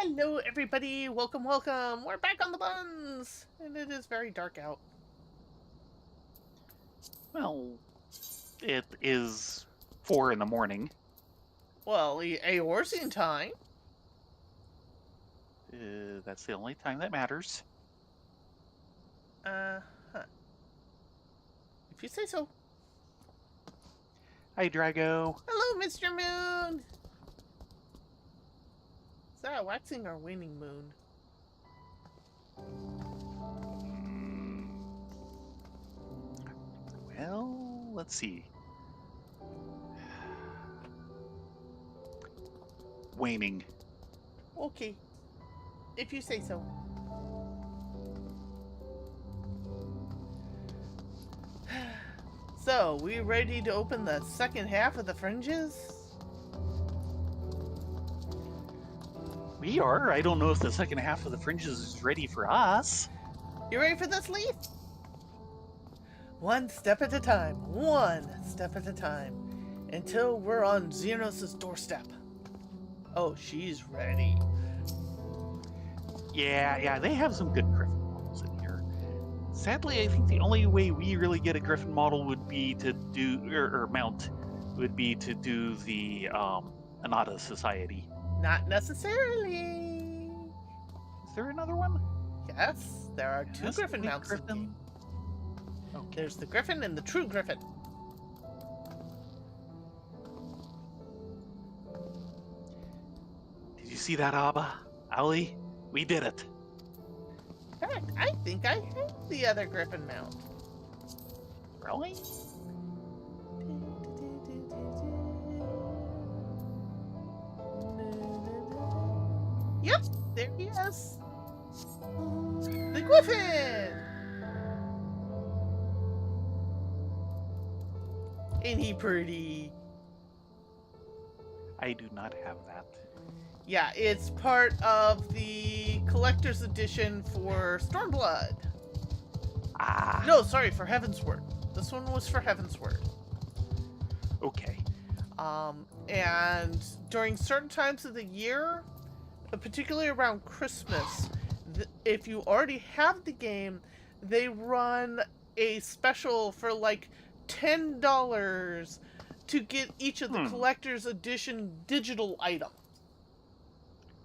Hello, everybody. Welcome, welcome. We're back on the buns, and it is very dark out. Well, it is 4 in the morning. Well, Eorzean time. That's the only time that matters. Huh. If you say so. Hi, Drago. Hello, Mr. Moon. Is that a waxing or waning moon? Well, let's see. Waning. Okay. If you say so. So, we ready to open the second half of the fringes? We are. I don't know if the second half of the fringes is ready for us. You ready for this, Leaf? One step at a time. One step at a time. Until we're on Xenos' doorstep. Oh, she's ready. Yeah, they have some good Griffin models in here. Sadly, I think the only way we really get a Griffin model would be to do, or mount, would be to do the Anata Society. Not necessarily. Is there another one? Yes, there are two Griffin mounts in the game. Okay. There's the Griffin and the True Griffin. Did you see that, Abba? Ali? We did it. In fact, I think I have the other Griffin mount. Really? Yep, there he is. The Griffin! Ain't he pretty? I do not have that. Yeah, it's part of the collector's edition for Stormblood. Ah. No, sorry, for Heavensward. This one was for Heavensward. Okay. And during certain times of the year, particularly around Christmas, if you already have the game, they run a special for like $10 to get each of the collector's edition digital item.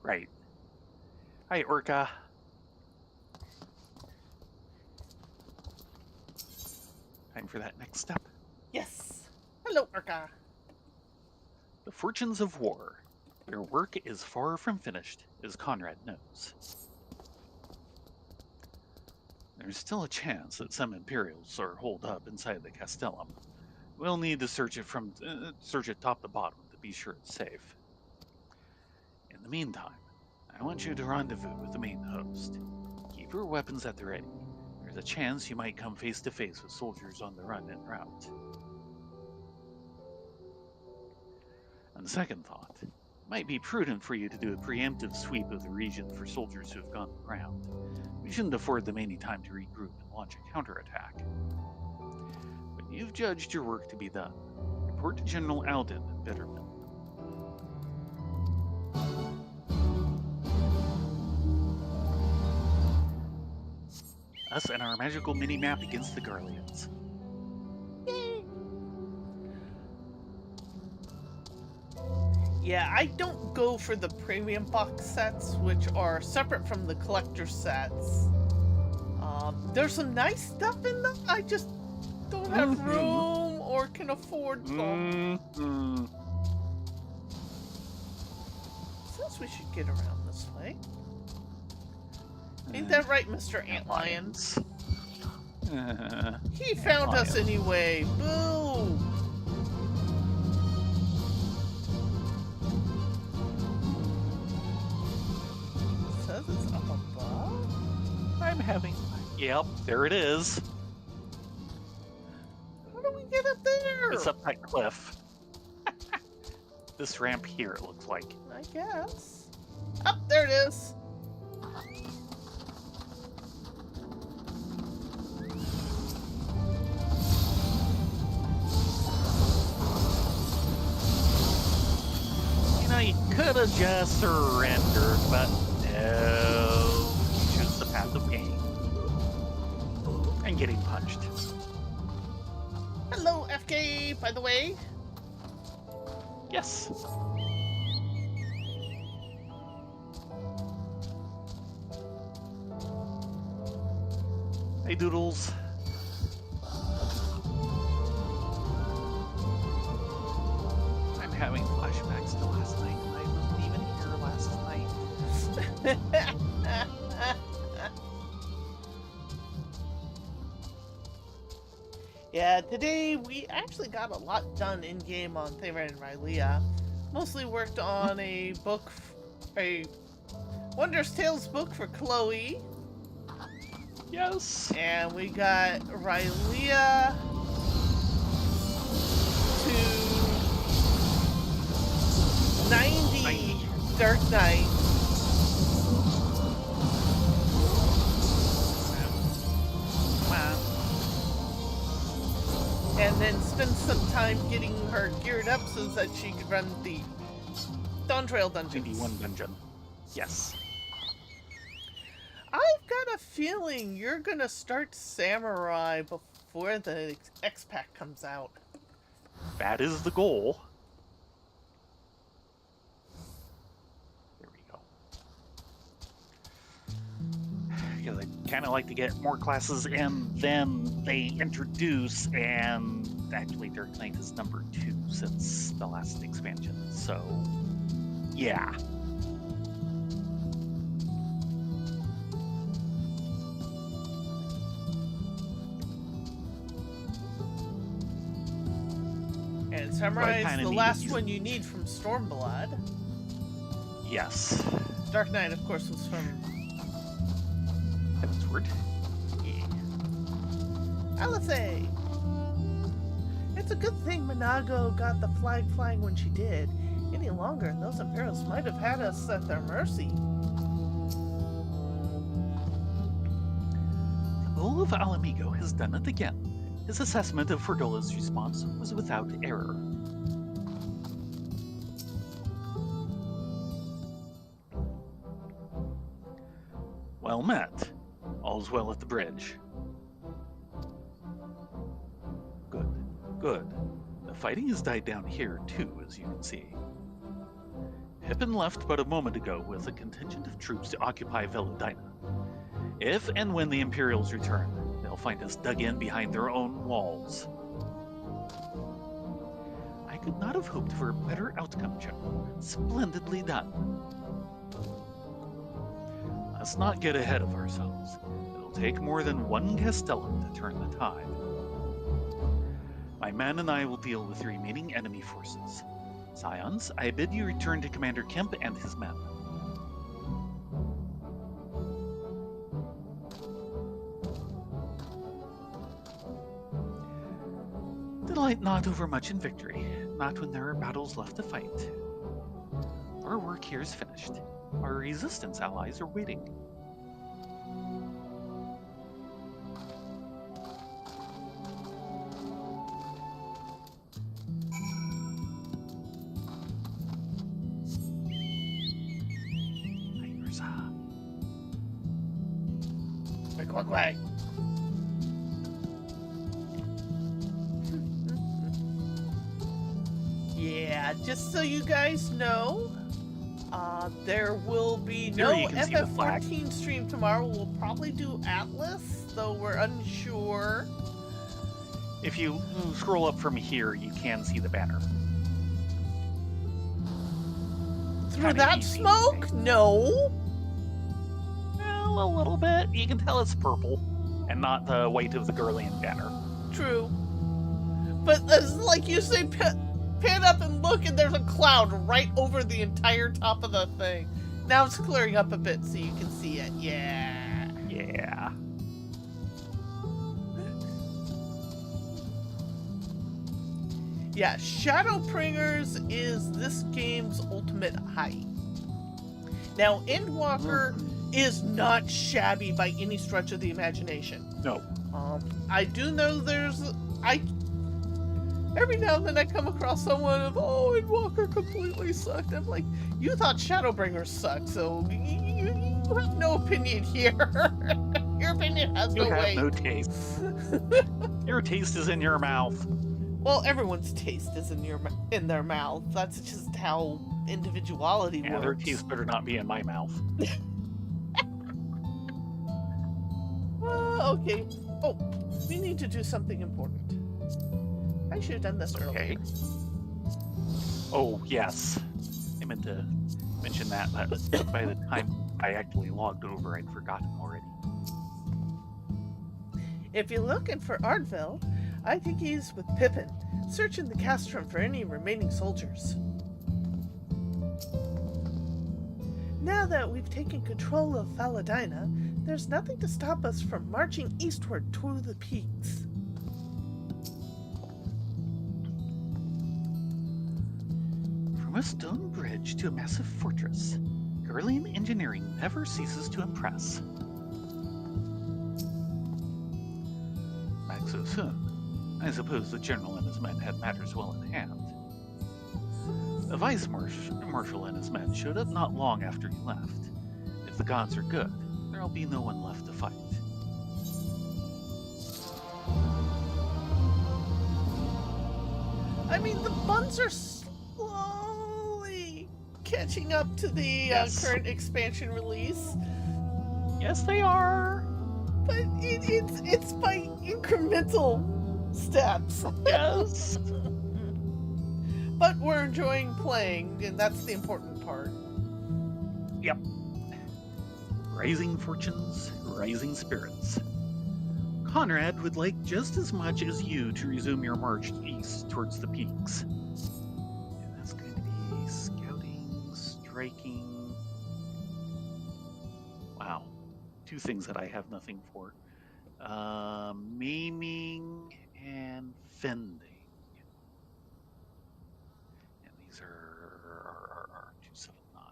Right. Hi, Orca. Time for that next step. Yes. Hello, Orca. The fortunes of war. Their work is far from finished, as Conrad knows. There's still a chance that some Imperials are holed up inside the Castellum. We'll need to search it top to bottom to be sure it's safe. In the meantime, I want you to rendezvous with the main host. Keep your weapons at the ready. There's a chance you might come face to face with soldiers on the run en route. On second thought, it might be prudent for you to do a preemptive sweep of the region for soldiers who have gone aground. We shouldn't afford them any time to regroup and launch a counterattack. But you've judged your work to be done. Report to General Alden in Bitterman. Us and our magical mini-map against the Garleans. Yeah, I don't go for the premium box sets, which are separate from the collector sets. There's some nice stuff in them. I just don't have room or can afford them. Since we should get around this way. Ain't that right, Mr. Antlion? He found us anyway. Boo! Says it's up above? I'm having... Yep, there it is. How do we get up there? It's up that cliff. This ramp here, it looks like. I guess. Up there it is. know, you could have just surrendered, but no. You choose the path of gain. And getting punched. Hello, FK, by the way. Yes. Hey, Doodles. I'm having flashbacks to last night. I wasn't even here last night. Yeah, today we actually got a lot done in-game on Hareband and Rylea. Mostly worked on a book, a Wondrous Tales book for Chloe. Yes. And we got Rylea to 90 Dark Knight. Wow. And then spend some time getting her geared up so that she could run the Dawn Trail dungeons. 91 dungeon. Yes. I've got a feeling you're gonna start Samurai before the X-Pack comes out. That is the goal. There we go. Because I kind of like to get more classes, and then they introduce, and actually Dark Knight is number 2 since the last expansion, so yeah. And Samurai is the last one you need from Stormblood. Yes. Dark Knight, of course, was from Heavensward. Yeah. Alizé! It's a good thing Minago got the flag flying when she did. Any longer, and those Imperials might have had us at their mercy. The Bull of Alamigo has done it again. His assessment of Ferdola's response was without error. Well met. All's well at the bridge. Good, good. The fighting has died down here too, as you can see. Pippin left but a moment ago with a contingent of troops to occupy Velodina. If and when the Imperials return, they'll find us dug in behind their own walls. I could not have hoped for a better outcome, Joe. Splendidly done. Let's not get ahead of ourselves. It'll take more than one Castellan to turn the tide. My men and I will deal with the remaining enemy forces. Scions, I bid you return to Commander Kemp and his men. Delight not overmuch in victory, not when there are battles left to fight. Our work here is finished. Our resistance allies are waiting. Eorzea. Quack, quack, quack. Yeah, just so you guys know, there will be no FF14 stream tomorrow. We'll probably do Atlas, though we're unsure. If you scroll up from here, you can see the banner. Through that smoke? No. Well, a little bit. You can tell it's purple, and not the white of the Gurlian banner. True. But like you say, pan up and look, and there's a cloud right over the entire top of the thing. Now it's clearing up a bit so you can see it. Yeah. Yeah. Yeah, Shadowbringers is this game's ultimate height. Now, Endwalker is not shabby by any stretch of the imagination. No. I do know Every now and then I come across someone of, oh, Endwalker completely sucked. I'm like, you thought Shadowbringers sucked, so you have no opinion here. Your opinion has You no have weight. no taste. Your taste is in your mouth. Well, everyone's taste is in their mouth. That's just how individuality Yeah, works. their taste better not be in my mouth. Okay. Oh, we need to do something important. I should have done this earlier. Oh, yes. I meant to mention that, but by the time I actually logged over, I'd forgotten already. If you're looking for Ardville, I think he's with Pippin, searching the castrum for any remaining soldiers. Now that we've taken control of Faladina, there's nothing to stop us from marching eastward toward the peaks. From a stone bridge to a massive fortress, Garlean engineering never ceases to impress. Back so soon. I suppose the general and his men had matters well in hand. A vice-marshal and his men showed up not long after he left. If the gods are good, there'll be no one left to fight. I mean, the buns are slowly catching up to the current expansion release. Yes, they are. But it's by incremental steps. Yes. But we're enjoying playing, and that's the important part. Yep. Rising fortunes, rising spirits. Conrad would like just as much as you to resume your march east towards the peaks. And that's going to be scouting, striking. Wow. 2 things that I have nothing for. Maiming and fending. And these are 279.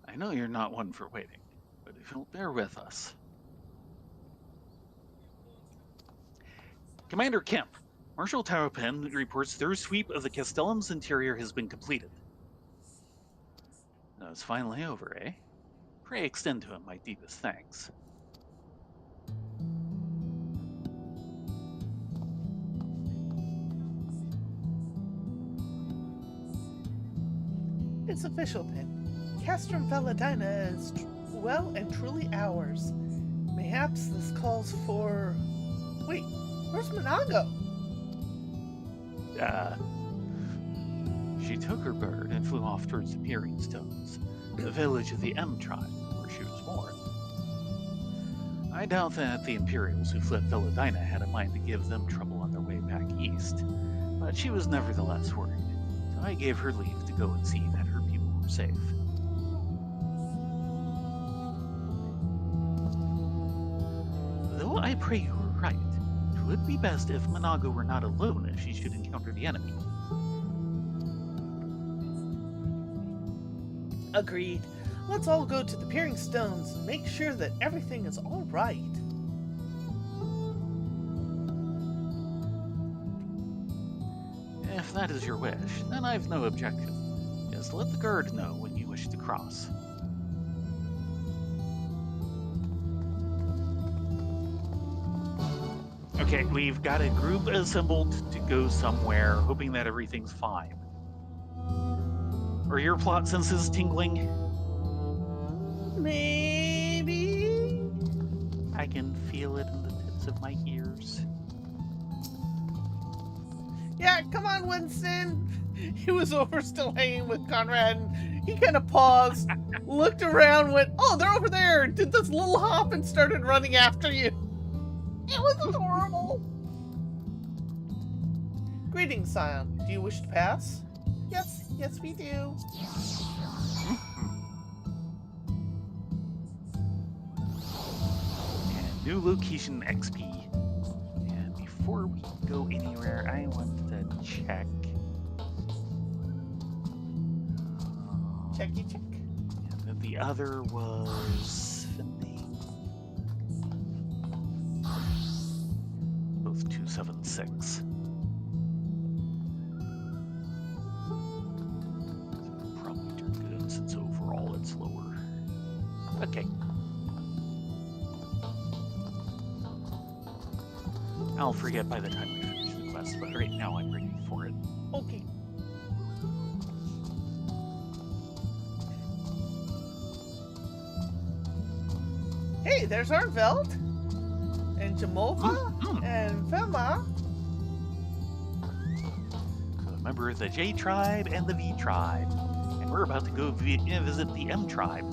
I know you're not one for waiting, but if you'll bear with us. Commander Kemp, Marshal Taropin reports third sweep of the Castellum's interior has been completed. Now it's finally over, eh? Pray extend to him my deepest thanks. It's official, Pin. Castrum Faladina is well and truly ours. Mayhaps this calls for... Wait, where's Monago? She took her bird and flew off towards the Peering Stones, the village of the M tribe, where she was born. I doubt that the Imperials who fled Faladina had a mind to give them trouble on their way back east, but she was nevertheless worried, so I gave her leave to go and see that her people were safe. Though I pray you were right, it would be best if Monago were not alone if she should encounter the enemy. Agreed. Let's all go to the Peering Stones and make sure that everything is all right. If that is your wish, then I've no objection. Just let the guard know when you wish to cross. Okay, we've got a group assembled to go somewhere, hoping that everything's fine. Are your plot senses tingling? Maybe? I can feel it in the tips of my ears. Yeah, come on, Winston. He was over still hanging with Conrad, and he kind of paused, looked around, went, oh, they're over there, did this little hop and started running after you. It was adorable. Greetings, Scion. Do you wish to pass? Yes, we do. And new location XP. And before we go anywhere, I want to check. Checky check. And then the other was Fending. 6. Probably do good since overall it's lower. Okay. I'll forget by the time we finish the quest, but right now I'm ready for it. Okay. Hey, there's Arnveld and Jamova and Velma. A member of the J tribe and the V tribe. And we're about to go visit the M tribe.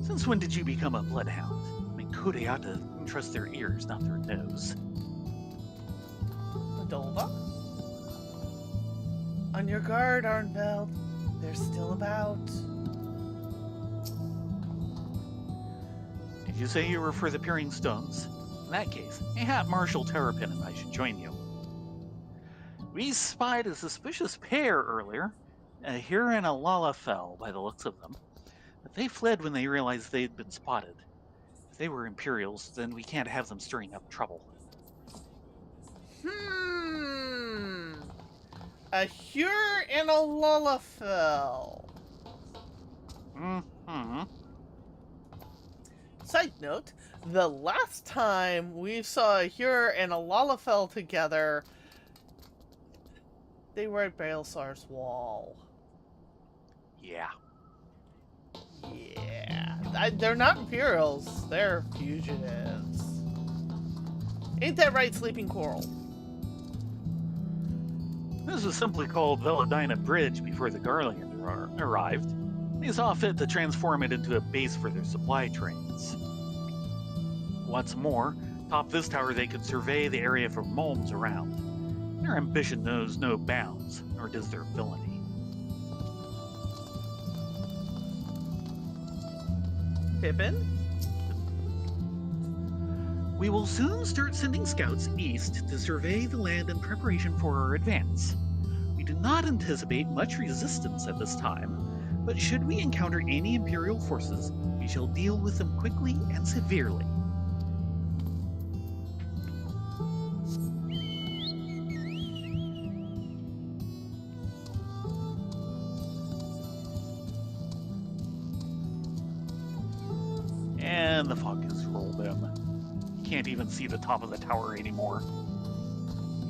Since when did you become a bloodhound? I mean, Kode ought to trust their ears, not their nose. Adolva? On your guard, Arnveld. They're still about. Did you say you were for the Peering Stones? In that case, mayhap Marshal Terrapin and I should join you. We spied a suspicious pair earlier, a Hira and a Lalafell by the looks of them, but they fled when they realized they'd been spotted. If they were Imperials, then we can't have them stirring up trouble. A Hira and a Lalafell. Side note, the last time we saw a Hira and a Lalafell together, they were at Baelsar's wall. Yeah. They're not Imperials, they're fugitives. Ain't that right, Sleeping Coral? This was simply called Veladina Bridge before the Garlean arrived. They saw fit to transform it into a base for their supply trains. What's more, atop this tower they could survey the area for moles around. Their ambition knows no bounds, nor does their villainy. Pippin? We will soon start sending scouts east to survey the land in preparation for our advance. We do not anticipate much resistance at this time, but should we encounter any Imperial forces, we shall deal with them quickly and severely. And the fog has rolled in. Can't even see the top of the tower anymore.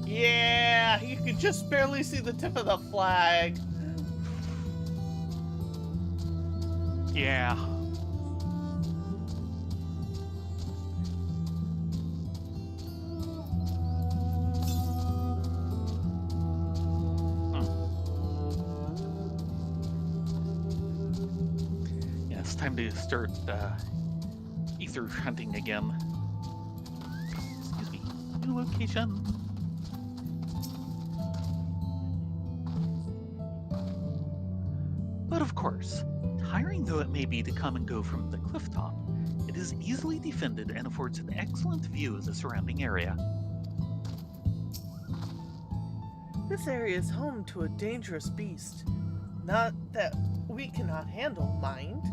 Yeah, you could just barely see the tip of the flag. Yeah. Yeah, it's time to start ether hunting again. Excuse me. New location. But of course, tiring though it may be to come and go from the cliff top, it is easily defended and affords an excellent view of the surrounding area. This area is home to a dangerous beast. Not that we cannot handle, mind,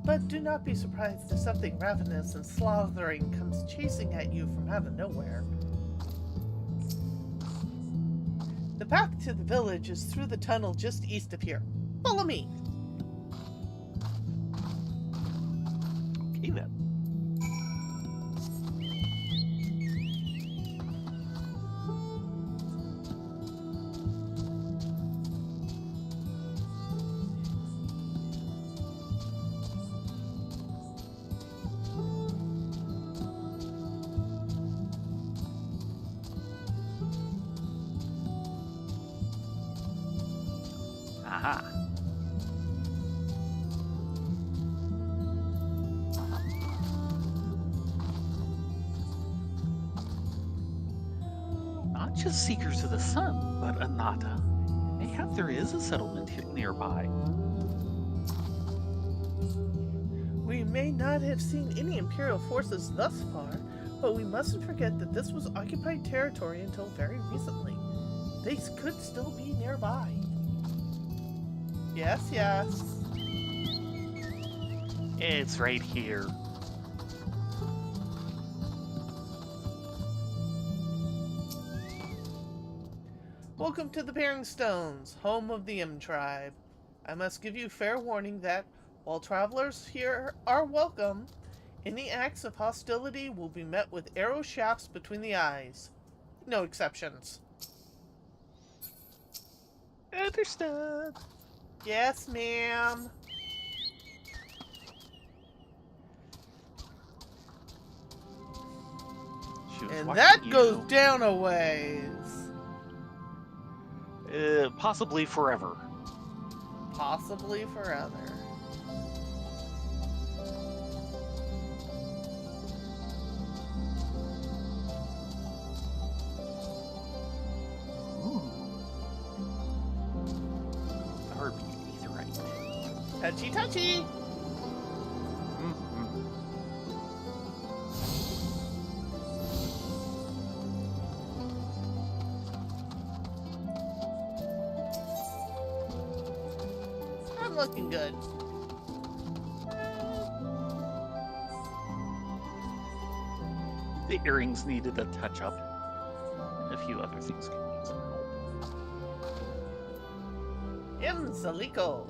but do not be surprised if something ravenous and slaughtering comes chasing at you from out of nowhere. The path to the village is through the tunnel just east of here. Follow me. Okay then. Aha. Not just Seekers of the Sun, but Anata. Mayhap there is a settlement nearby. We may not have seen any Imperial forces thus far, but we mustn't forget that this was occupied territory until very recently. They could still be nearby. Yes, yes. It's right here. Welcome to the Bearing Stones, home of the M tribe. I must give you fair warning that, while travelers here are welcome, any acts of hostility will be met with arrow shafts between the eyes. No exceptions. Understood. Yes, ma'am. She was And watching that you. goes down a ways. Possibly forever. Possibly forever. Ooh. The heartbeat etherite. Touchy touchy. Mm-hmm. I'm looking good. The earrings needed a touch-up, and a few other things could use some help. Zaliko.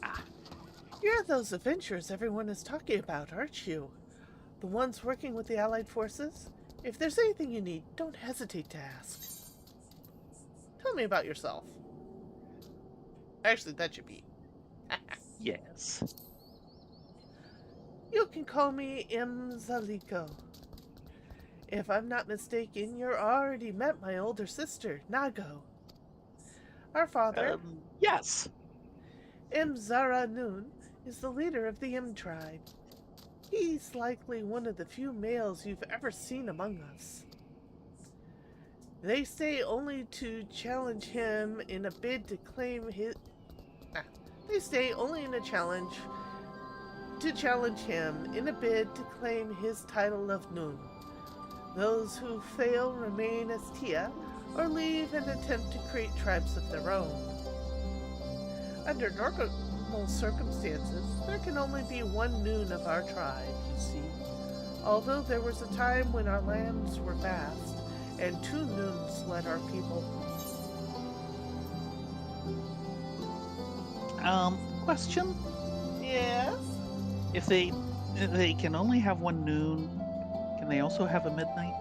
Ah, You're those adventurers everyone is talking about, aren't you? The ones working with the Allied forces? If there's anything you need, don't hesitate to ask. Tell me about yourself. Actually, that should be. yes. You can call me Zaliko. If I'm not mistaken, you already met my older sister, Nago. Our father, Yes. Zara Noon, is the leader of the M tribe. He's likely one of the few males you've ever seen among us. They say only to challenge him in a bid to claim his... They say only in a challenge to challenge him in a bid to claim his title of Noon. Those who fail remain as Tia, or leave and attempt to create tribes of their own. Under normal circumstances, there can only be one Noon of our tribe, you see. Although there was a time when our lands were vast, and 2 Noons led our people. Question? Yes? If they can only have one noon, can they also have a midnight?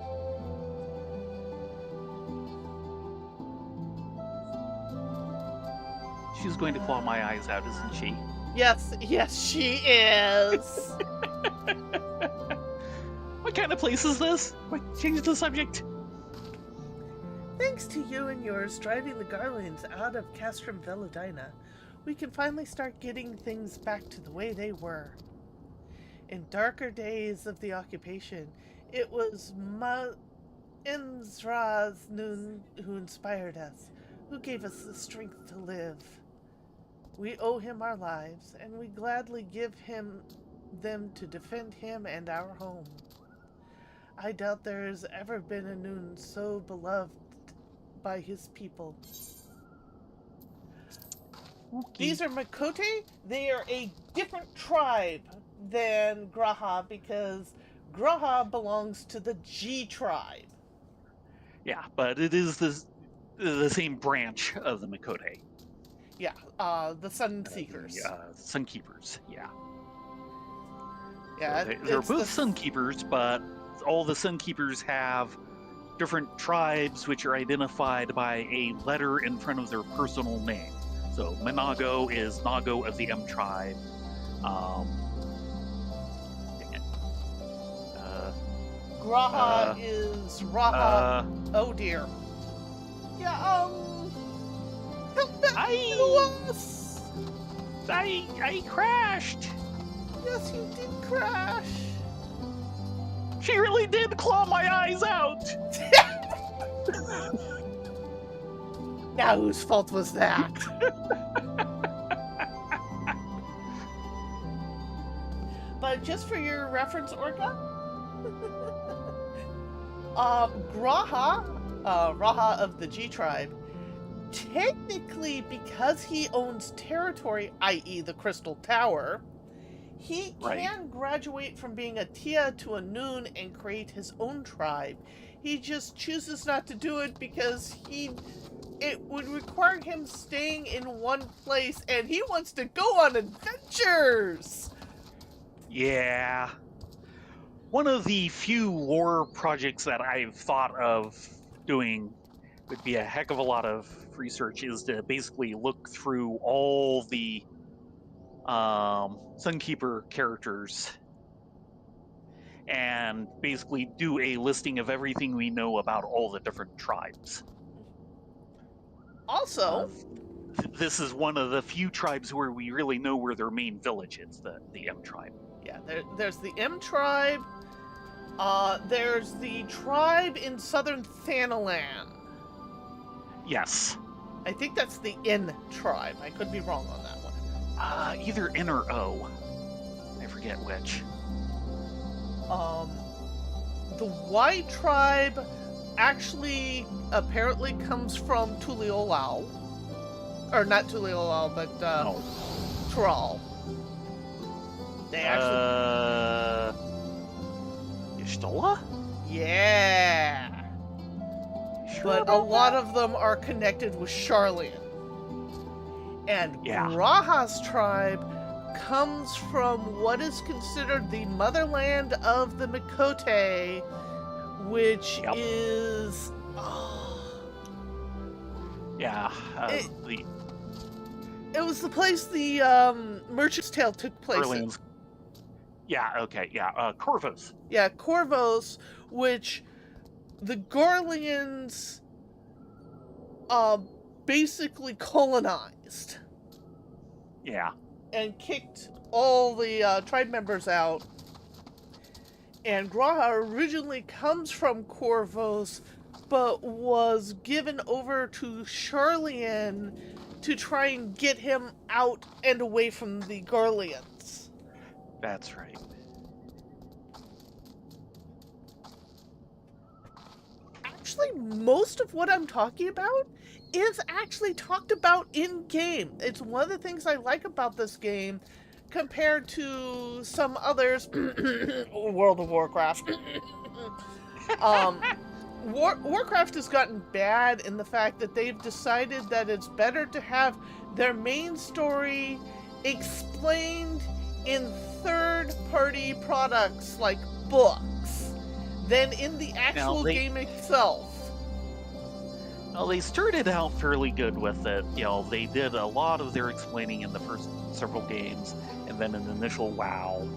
She's going to claw my eyes out, isn't she? Yes, she is. What kind of place is this? Wait, change the subject. Thanks to you and yours driving the Garlands out of Castrum Velodina, we can finally start getting things back to the way they were. In darker days of the occupation, it was Imzra's Noon who inspired us, who gave us the strength to live. We owe him our lives, and we gladly give him them to defend him and our home. I doubt there has ever been a Noon so beloved by his people. Okay. These are Makote. They are a different tribe than Graha because Graha belongs to the G tribe. Yeah, but it is the same branch of the Makote. Yeah, the Sun Seekers. Sunkeepers, yeah. Yeah, So they're both Sunkeepers, but all the Sunkeepers have different tribes which are identified by a letter in front of their personal name. So Manago is Nago of the M tribe. Dang it. Graha is Raha. Oh dear. Yeah, help back to us! I crashed! Yes, you did crash. She really did claw my eyes out! Now whose fault was that? But just for your reference, Orca, Graha, Raha of the G tribe, technically, because he owns territory, i.e. the Crystal Tower, He Right. can graduate from being a Tia to a Noon and create his own tribe. He just chooses not to do it because it would require him staying in one place, and he wants to go on adventures. Yeah. One of the few lore projects that I've thought of doing would be a heck of a lot of research is to basically look through all the Sunkeeper characters and basically do a listing of everything we know about all the different tribes. Also, this is one of the few tribes where we really know where their main village is, the M tribe. yeah, there's the M tribe. There's the tribe in southern Thanalan. Yes. I think that's the N tribe. I could be wrong on that one. Either N or O. I forget which. The Y tribe actually apparently comes from Tuliolao. Or not Tuliolao, but No. Tral. They actually... Ishtola? Yeah. Sure But a about lot that? of them are connected with Charlian. And Yeah. Graha's tribe comes from what is considered the motherland of the Mikote, which Yep. is... Yeah. It was the place the Merchant's Tale took place in. Orleans. Yeah, okay, yeah. Corvus. Yeah, Corvos, which the Garleans basically colonized Yeah. and kicked all the tribe members out. And Graha originally comes from Corvos, but was given over to Charlian to try and get him out and away from the Garleans. That's right. Actually, most of what I'm talking about is actually talked about in-game. It's one of the things I like about this game compared to some others. World of Warcraft. Warcraft has gotten bad in the fact that they've decided that it's better to have their main story explained in third-party products like books than in the actual game itself. Well, they started out fairly good with it. You know, they did a lot of their explaining in the first several games, and then an initial WoW.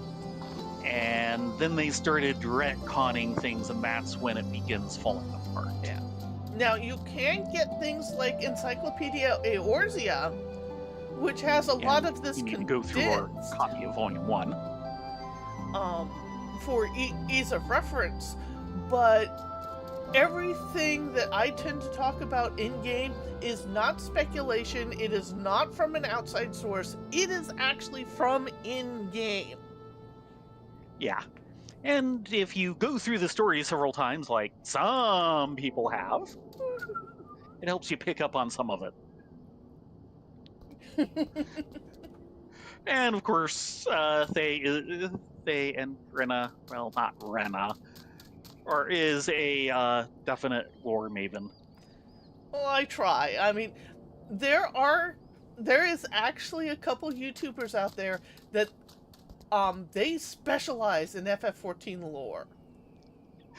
And then they started retconning things, and that's when it begins falling apart. Yeah. Now, you can get things like Encyclopedia Eorzea, which has a lot of this You need condensed. to go through our copy of Volume 1. For ease of reference, but everything that I tend to talk about in-game is not speculation, it is not from an outside source, it is actually from in-game. Yeah. And if you go through the story several times, like some people have, it helps you pick up on some of it. And of course, they and Rena, well, not Rena, or is a definite lore maven. Well, I try. I mean, there is actually a couple YouTubers out there that they specialize in FF14 lore.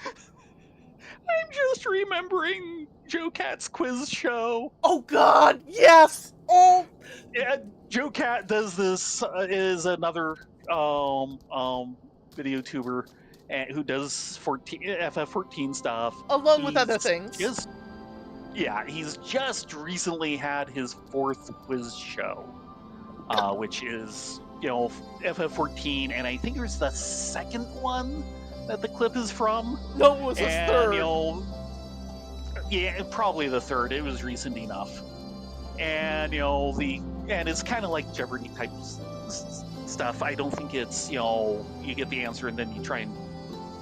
I'm just remembering Joe Cat's quiz show. Oh God, yes! Oh, Yeah, Joe Cat does this. Is another video tuber who does FF14 stuff, along with other things. He's just recently had his 4th quiz show, which is FF14, and I think there's the 2nd one that the clip is from. No, it was the 3rd. Yeah, probably the 3rd. It was recent enough, and it's kind of like Jeopardy type stuff. I don't think it's you get the answer and then you try and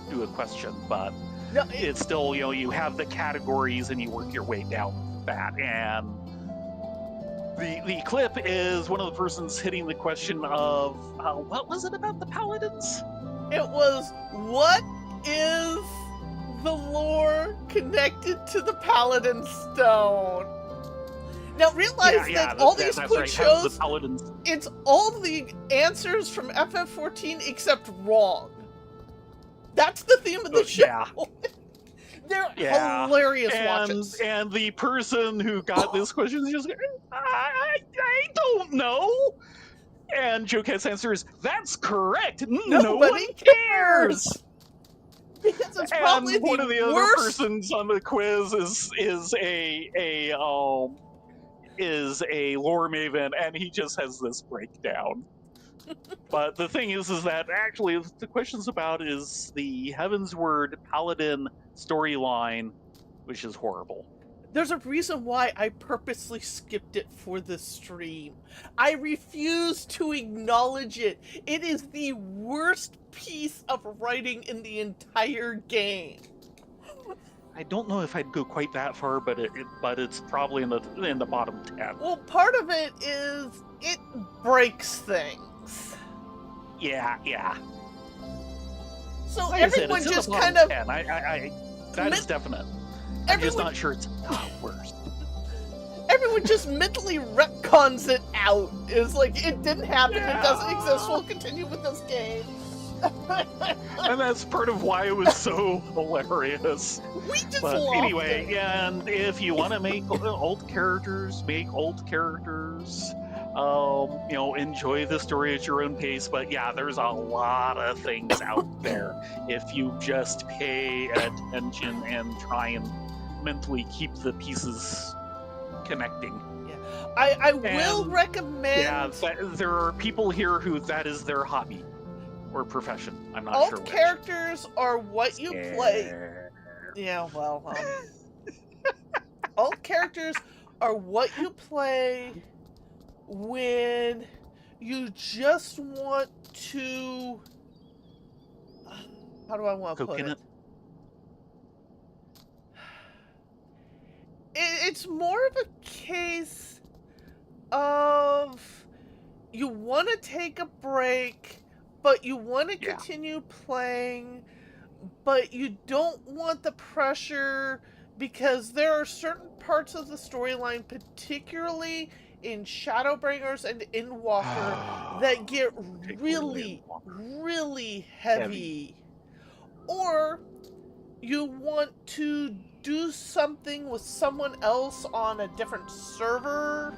do a question, but No, it's still you have the categories and you work your way down that, and The clip is one of the persons hitting the question of what was it about the paladins? It was, what is the lore connected to the Paladin Stone? Now realize that all these quick right. How does shows, the paladins... it's all the answers from FF14 except wrong. That's the theme of the show. Yeah. They're hilarious watches. And the person who got this question is just, I don't know. And Joket's answer is, that's correct. Nobody cares. Because it's probably and one of the worst... other persons on the quiz is a lore maven, and he just has this breakdown. But the thing is that actually the question's about is the Heavensward Paladin storyline, which is horrible. There's a reason why I purposely skipped it for this stream. I refuse to acknowledge it. It is the worst piece of writing in the entire game. I don't know if I'd go quite that far, but it's probably in the bottom 10. Well, part of it is it breaks things. Yeah. So like everyone said, just kind of... 10. That is definite. I'm just not sure it's the worst. Everyone just mentally retcons it out. It's like, it didn't happen, it doesn't exist, we'll continue with this game. And that's part of why it was so hilarious. We just but loved anyway, it. And if you want to make old characters, make old characters. Enjoy the story at your own pace. But yeah, there's a lot of things out there. If you just pay attention and try and mentally keep the pieces connecting. Yeah. I will recommend... Yeah, there are people here who that is their hobby. Or profession. I'm not sure Alt which. characters are what you play. Yeah, well, alt characters are what you play when you just want to... How do I want to put it? It's more of a case of you want to take a break, but you want to continue playing, but you don't want the pressure because there are certain parts of the storyline, particularly in Shadowbringers and in Walker, that get really, really heavy. Or you want to do something with someone else on a different server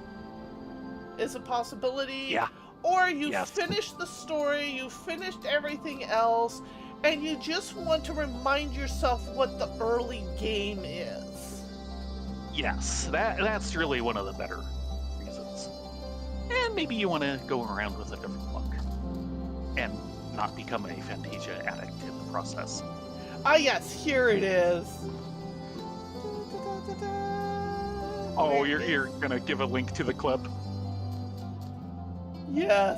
is a possibility. Yeah. Or you finished the story, you finished everything else, and you just want to remind yourself what the early game is. Yes, that's really one of the better reasons. And maybe you want to go around with a different look. And not become a Fantasia addict in the process. Ah yes, here it is. Oh, you're gonna give a link to the clip? Yes.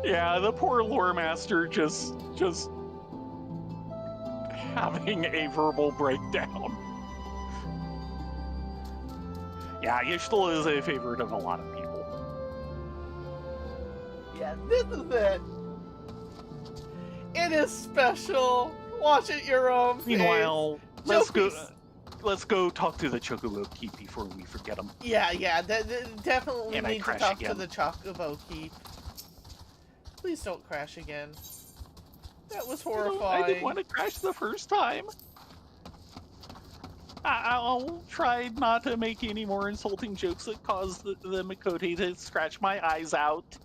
Yeah, the poor lore master just having a verbal breakdown. Yeah, Yishtal is a favorite of a lot of people. Yeah, this is it. It is special. Watch it your own pace. Meanwhile, let's go talk to the Chocobo Keep before we forget him. Yeah, definitely and need to talk to the again. Chocobo Keep. Please don't crash again. That was horrifying. I didn't want to crash the first time. I'll try not to make any more insulting jokes that cause the Makote to scratch my eyes out.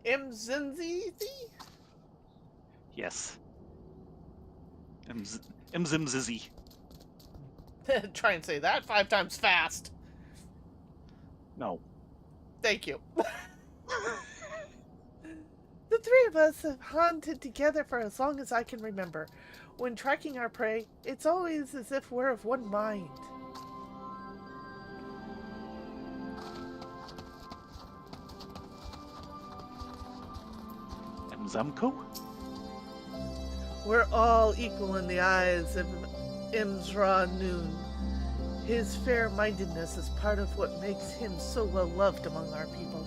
Mzinzi? Yes. Mzimzizi. Try and say that 5 times fast. No. Thank you. The three of us have hunted together for as long as I can remember. When tracking our prey, it's always as if we're of one mind. Mzumko? We're all equal in the eyes of Imzra Noon. His fair-mindedness is part of what makes him so well-loved among our people.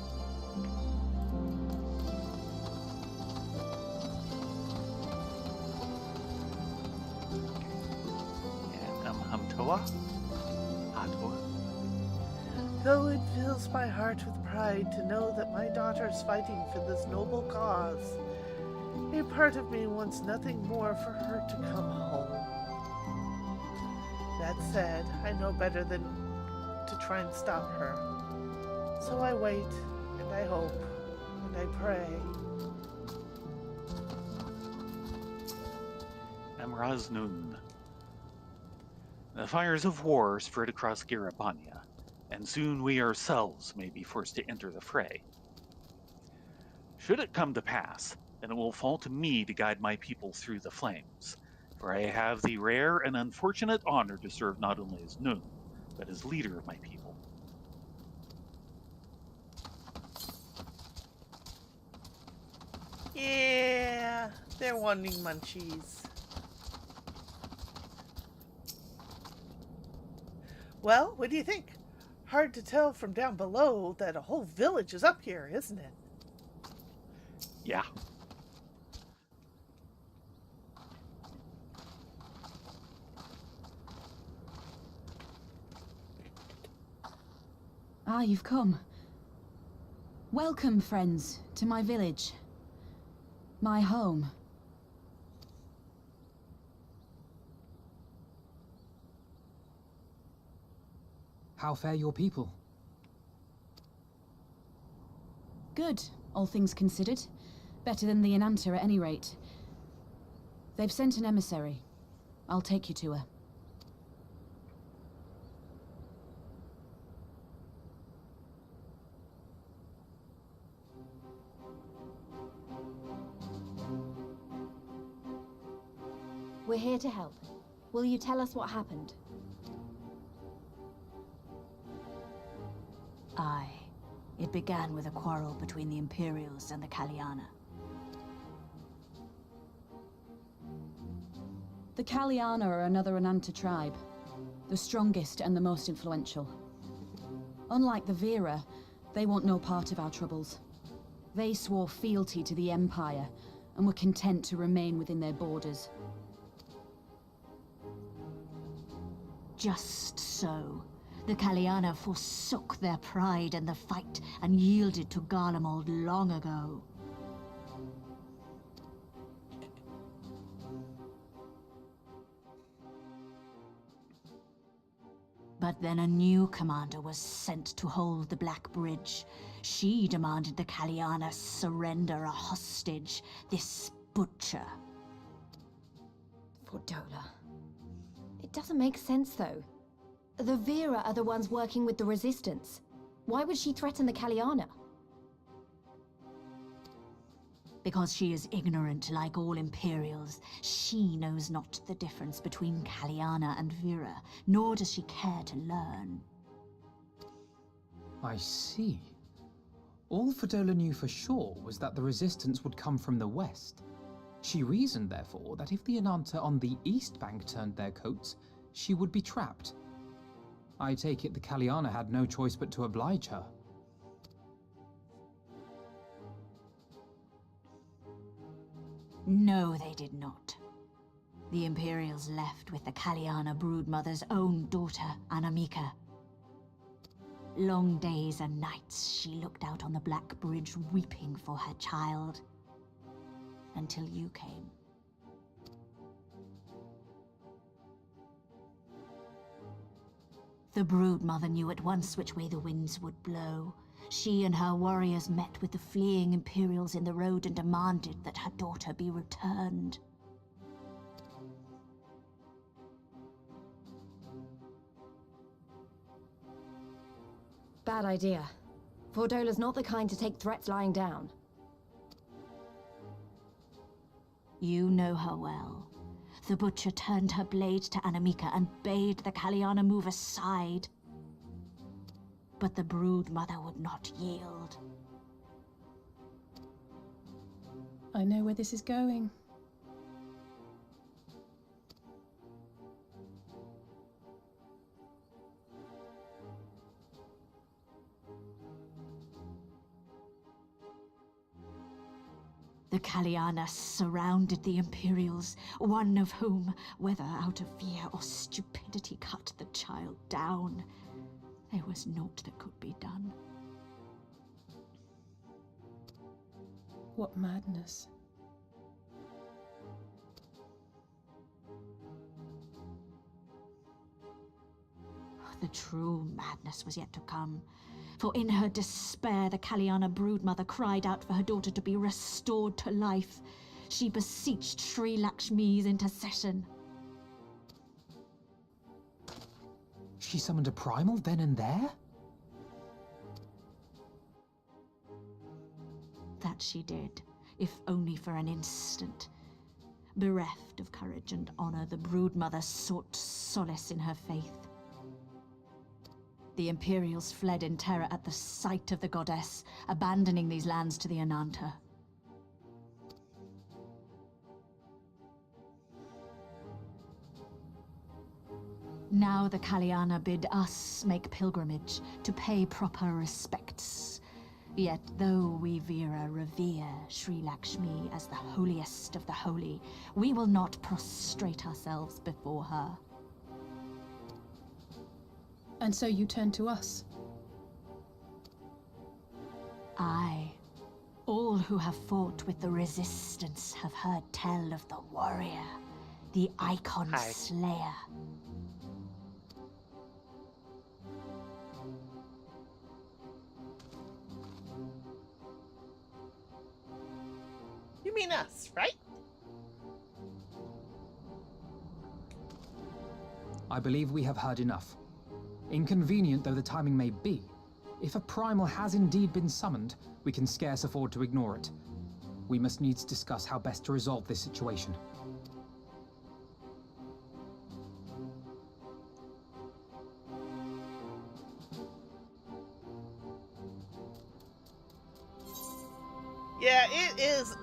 And Humtoa? Hatoa? Though it fills my heart with pride to know that my daughter's fighting for this noble cause, a part of me wants nothing more for her to come home. That said, I know better than to try and stop her. So I wait, and I hope, and I pray. Amraznun. The fires of war spread across Garabania, and soon we ourselves may be forced to enter the fray. Should it come to pass, then it will fall to me to guide my people through the flames, for I have the rare and unfortunate honor to serve not only as Nun, but as leader of my people. Yeah, they're wanting munchies. Well, what do you think? Hard to tell from down below that a whole village is up here, isn't it? Yeah. Ah, you've come. Welcome, friends, to my village. My home. How fare your people? Good, all things considered. Better than the Ananta at any rate. They've sent an emissary. I'll take you to her. We're here to help. Will you tell us what happened? Aye. It began with a quarrel between the Imperials and the Kaliana. The Kaliana are another Ananta tribe. The strongest and the most influential. Unlike the Vera, they want no part of our troubles. They swore fealty to the Empire, and were content to remain within their borders. Just so. The Kaliana forsook their pride in the fight and yielded to Garlemald long ago. But then a new commander was sent to hold the Black Bridge. She demanded the Kaliana surrender a hostage, this butcher. Fordola. It doesn't make sense, though. The Vera are the ones working with the Resistance. Why would she threaten the Kaliana? Because she is ignorant like all Imperials. She knows not the difference between Kaliana and Vera, nor does she care to learn. I see. All Fordola knew for sure was that the resistance would come from the west. She reasoned, therefore, that if the Ananta on the east bank turned their coats, she would be trapped. I take it the Kaliana had no choice but to oblige her. No, they did not. The Imperials left with the Kaliana broodmother's own daughter, Anamika. Long days and nights she looked out on the Black Bridge weeping for her child. Until you came. The broodmother knew at once which way the winds would blow. She and her warriors met with the fleeing Imperials in the road and demanded that her daughter be returned. Bad idea. Fordola's not the kind to take threats lying down. You know her well. The butcher turned her blade to Anamika and bade the Kaliana move aside. But the broodmother would not yield. I know where this is going. The Kalyana surrounded the Imperials, one of whom, whether out of fear or stupidity, cut the child down. There was naught that could be done. What madness. The true madness was yet to come. For in her despair, the Kalyana broodmother cried out for her daughter to be restored to life. She beseeched Sri Lakshmi's intercession. She summoned a primal then and there? That she did, if only for an instant. Bereft of courage and honor, the broodmother sought solace in her faith. The Imperials fled in terror at the sight of the goddess, abandoning these lands to the Ananta. Now the Kalyana bid us make pilgrimage to pay proper respects. Yet though we Veera revere Sri Lakshmi as the holiest of the holy, we will not prostrate ourselves before her. And so you turn to us. Aye. All who have fought with the Resistance have heard tell of the warrior, the Icon Aye. Slayer. You mean us, right? I believe we have heard enough. Inconvenient though the timing may be, if a primal has indeed been summoned, we can scarce afford to ignore it. We must needs discuss how best to resolve this situation. Yeah, it is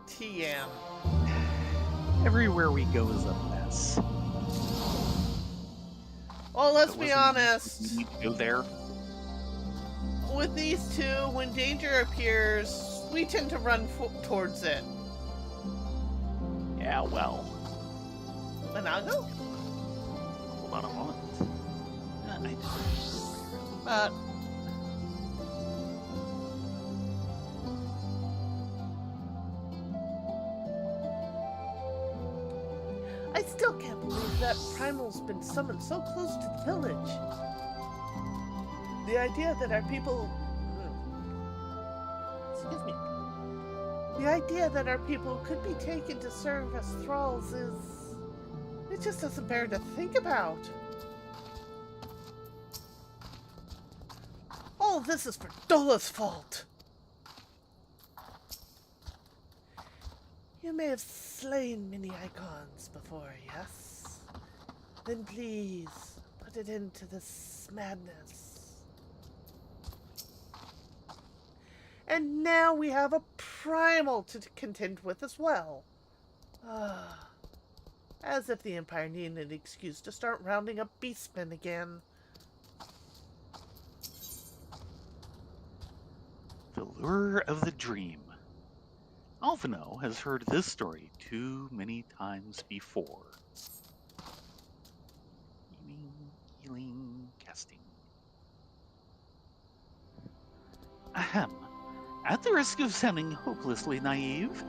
TM. Everywhere we go is a mess. Well, let's It be wasn't- honest. We need to go there. With these two, when danger appears, we tend to run towards it. Yeah, well, And I'll go. hold on a moment. But I still can't believe that Primal's been summoned so close to the village. The idea that our people... Excuse me. The idea that our people could be taken to serve as thralls is... It just doesn't bear to think about. All of this is for Dola's fault. You may have slain many icons before, yes? Then please, put it into this madness. And now we have a primal to contend with as well. As if the Empire needed an excuse to start rounding up beastmen again. The lure of the dream. Alphino has heard this story too many times before. Healing, casting. Ahem. At the risk of sounding hopelessly naive,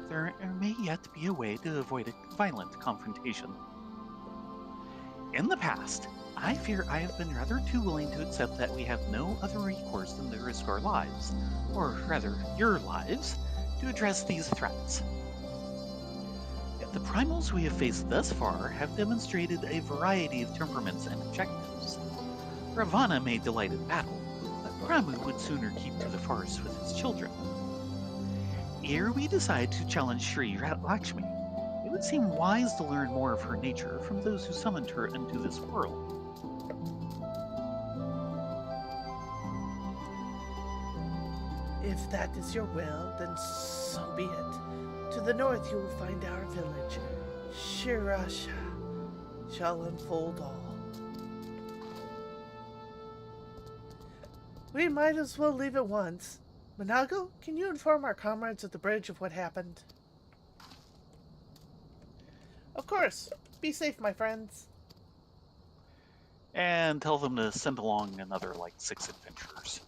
there may yet be a way to avoid a violent confrontation. In the past, I fear I have been rather too willing to accept that we have no other recourse than to risk our lives, or rather, your lives, to address these threats. Yet the primals we have faced thus far have demonstrated a variety of temperaments and objectives. Ravana may delight in battle, but Ramu would sooner keep to the forest with his children. Ere we decide to challenge Sri Lakshmi, it would seem wise to learn more of her nature from those who summoned her into this world. If that is your will, then so be it. To the north you will find our village. Shirasha shall unfold all. We might as well leave at once. Monago, can you inform our comrades at the bridge of what happened? Of course. Be safe, my friends. And tell them to send along another, 6 adventurers.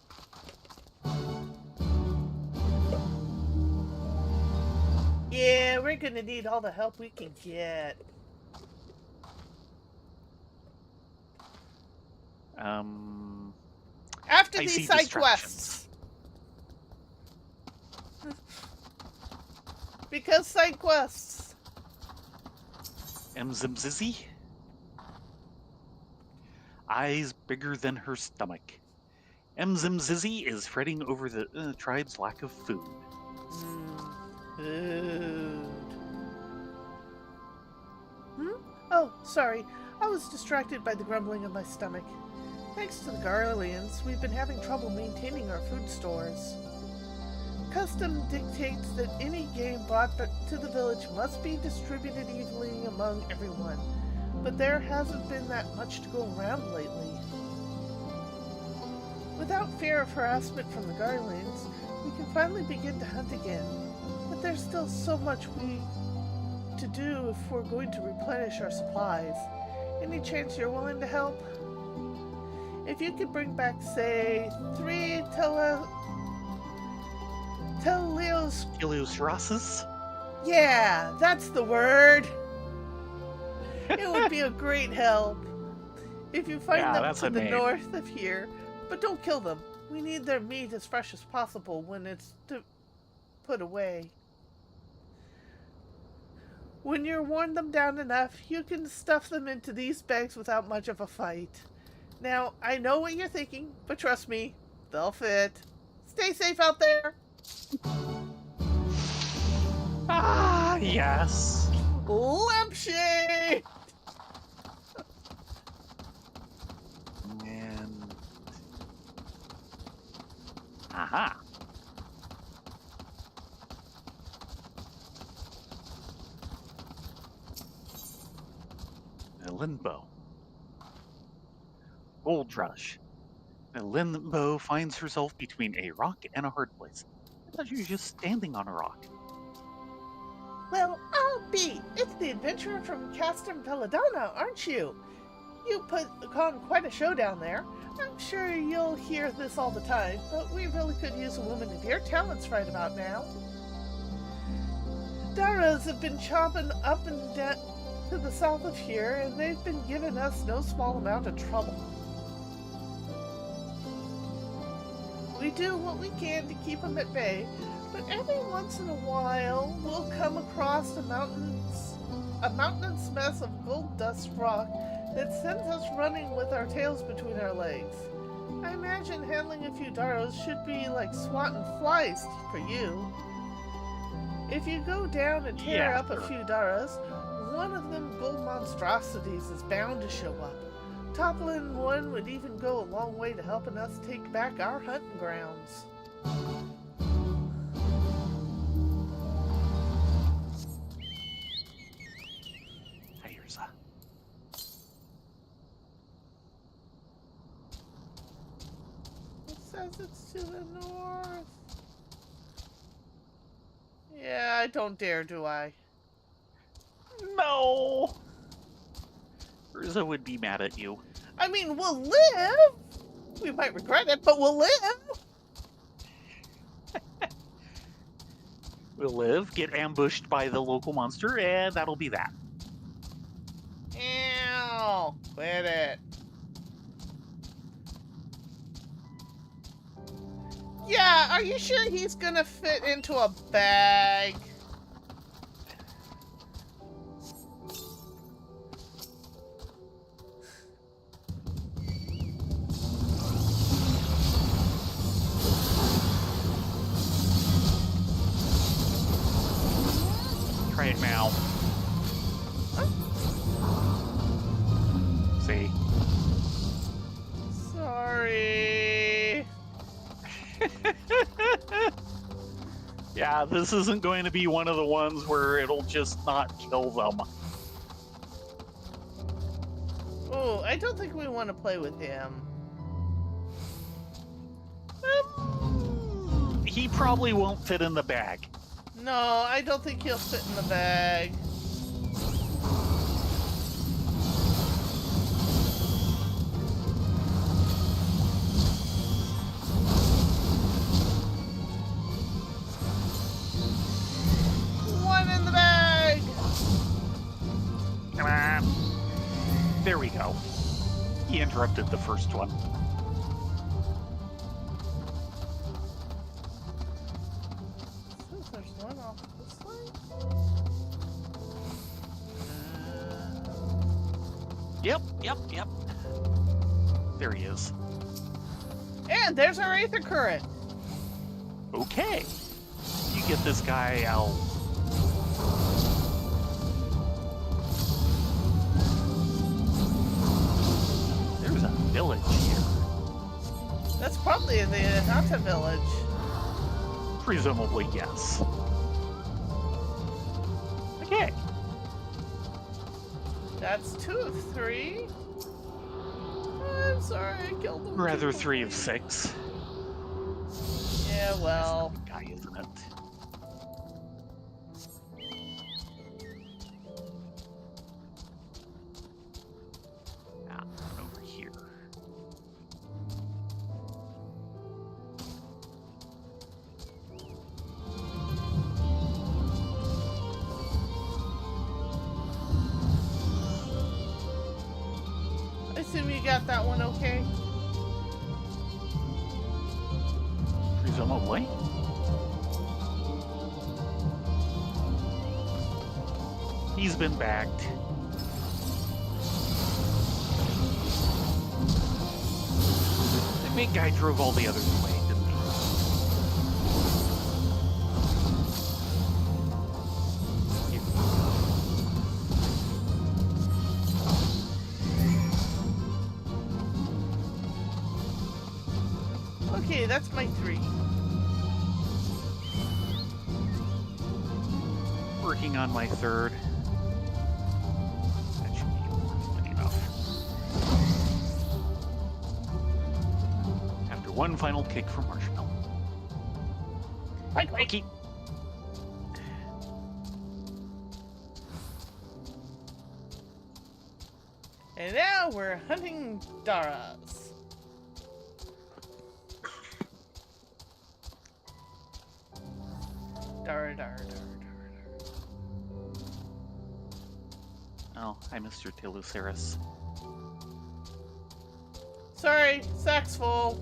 Yeah, we're gonna need all the help we can get. After I see these side distractions. quests. Because side quests. Mzimzizi? Eyes bigger than her stomach. Mzimzizi is fretting over the tribe's lack of food. Food. Oh, sorry. I was distracted by the grumbling of my stomach. Thanks to the Garleans, we've been having trouble maintaining our food stores. Custom dictates that any game brought to the village must be distributed evenly among everyone, but there hasn't been that much to go around lately. Without fear of harassment from the Garleans, we can finally begin to hunt again, but there's still so much to do if we're going to replenish our supplies. Any chance you're willing to help? If you could bring back, say, 3 Teleosrasas? Yeah, that's the word. It would be a great help. If you find them to the north of here, but don't kill them. We need their meat as fresh as possible when it's put away. When you're worn them down enough, you can stuff them into these bags without much of a fight. Now, I know what you're thinking, but trust me, they'll fit. Stay safe out there! Ah, yes. Lampshade! And... Aha. A limbo. Gold rush. The limbo finds herself between a rock and a hard place. I thought you were just standing on a rock. Well, I'll be. It's the adventurer from Castor Belladonna, aren't you? You put on quite a show down there. I'm sure you'll hear this all the time, but we really could use a woman of your talents right about now. Daras have been chopping up and down to the south of here, and they've been giving us no small amount of trouble. We do what we can to keep them at bay, but every once in a while we'll come across a mountainous mess of gold dust rock that sends us running with our tails between our legs. I imagine handling a few Daros should be like swatting flies for you. If you go down and tear up a few Daras, one of them gold monstrosities is bound to show up. Toppling one would even go a long way to helping us take back our hunting grounds. Eorzea. It says it's to the north. Yeah, I don't dare, do I? No! Eorzea would be mad at you. I mean, we'll live! We might regret it, but we'll live! We'll live, get ambushed by the local monster, and that'll be that. Ew! Quit it. Yeah, are you sure he's gonna fit into a bag? Try it now. See? Sorry. Yeah, this isn't going to be one of the ones where it'll just not kill them. Oh, I don't think we want to play with him. he probably won't fit in the bag. No, I don't think he'll fit in the bag. One in the bag! Come on. There we go. He interrupted the first one. Says there's one off this side. Yep. There he is. And there's our Aether Current. Okay. You get this guy out. There's a village here. That's probably in the Ananta village. Presumably, yes. Okay. That's 2 of 3. I'm sorry, I killed them. Rather 3 of 6. Yeah, well. That's not the guy, isn't it? Over here. I assume you got that one okay? Presumably. He's been bagged. The big guy drove all the others away, didn't he? Okay, that's my 3. Working on my 3rd. That should be good enough. After one final kick from Marshmallow. Hi, Mikey! And now we're hunting Daras. Dara. Oh, hi, Mr. Teluceris. Sorry, sack's full.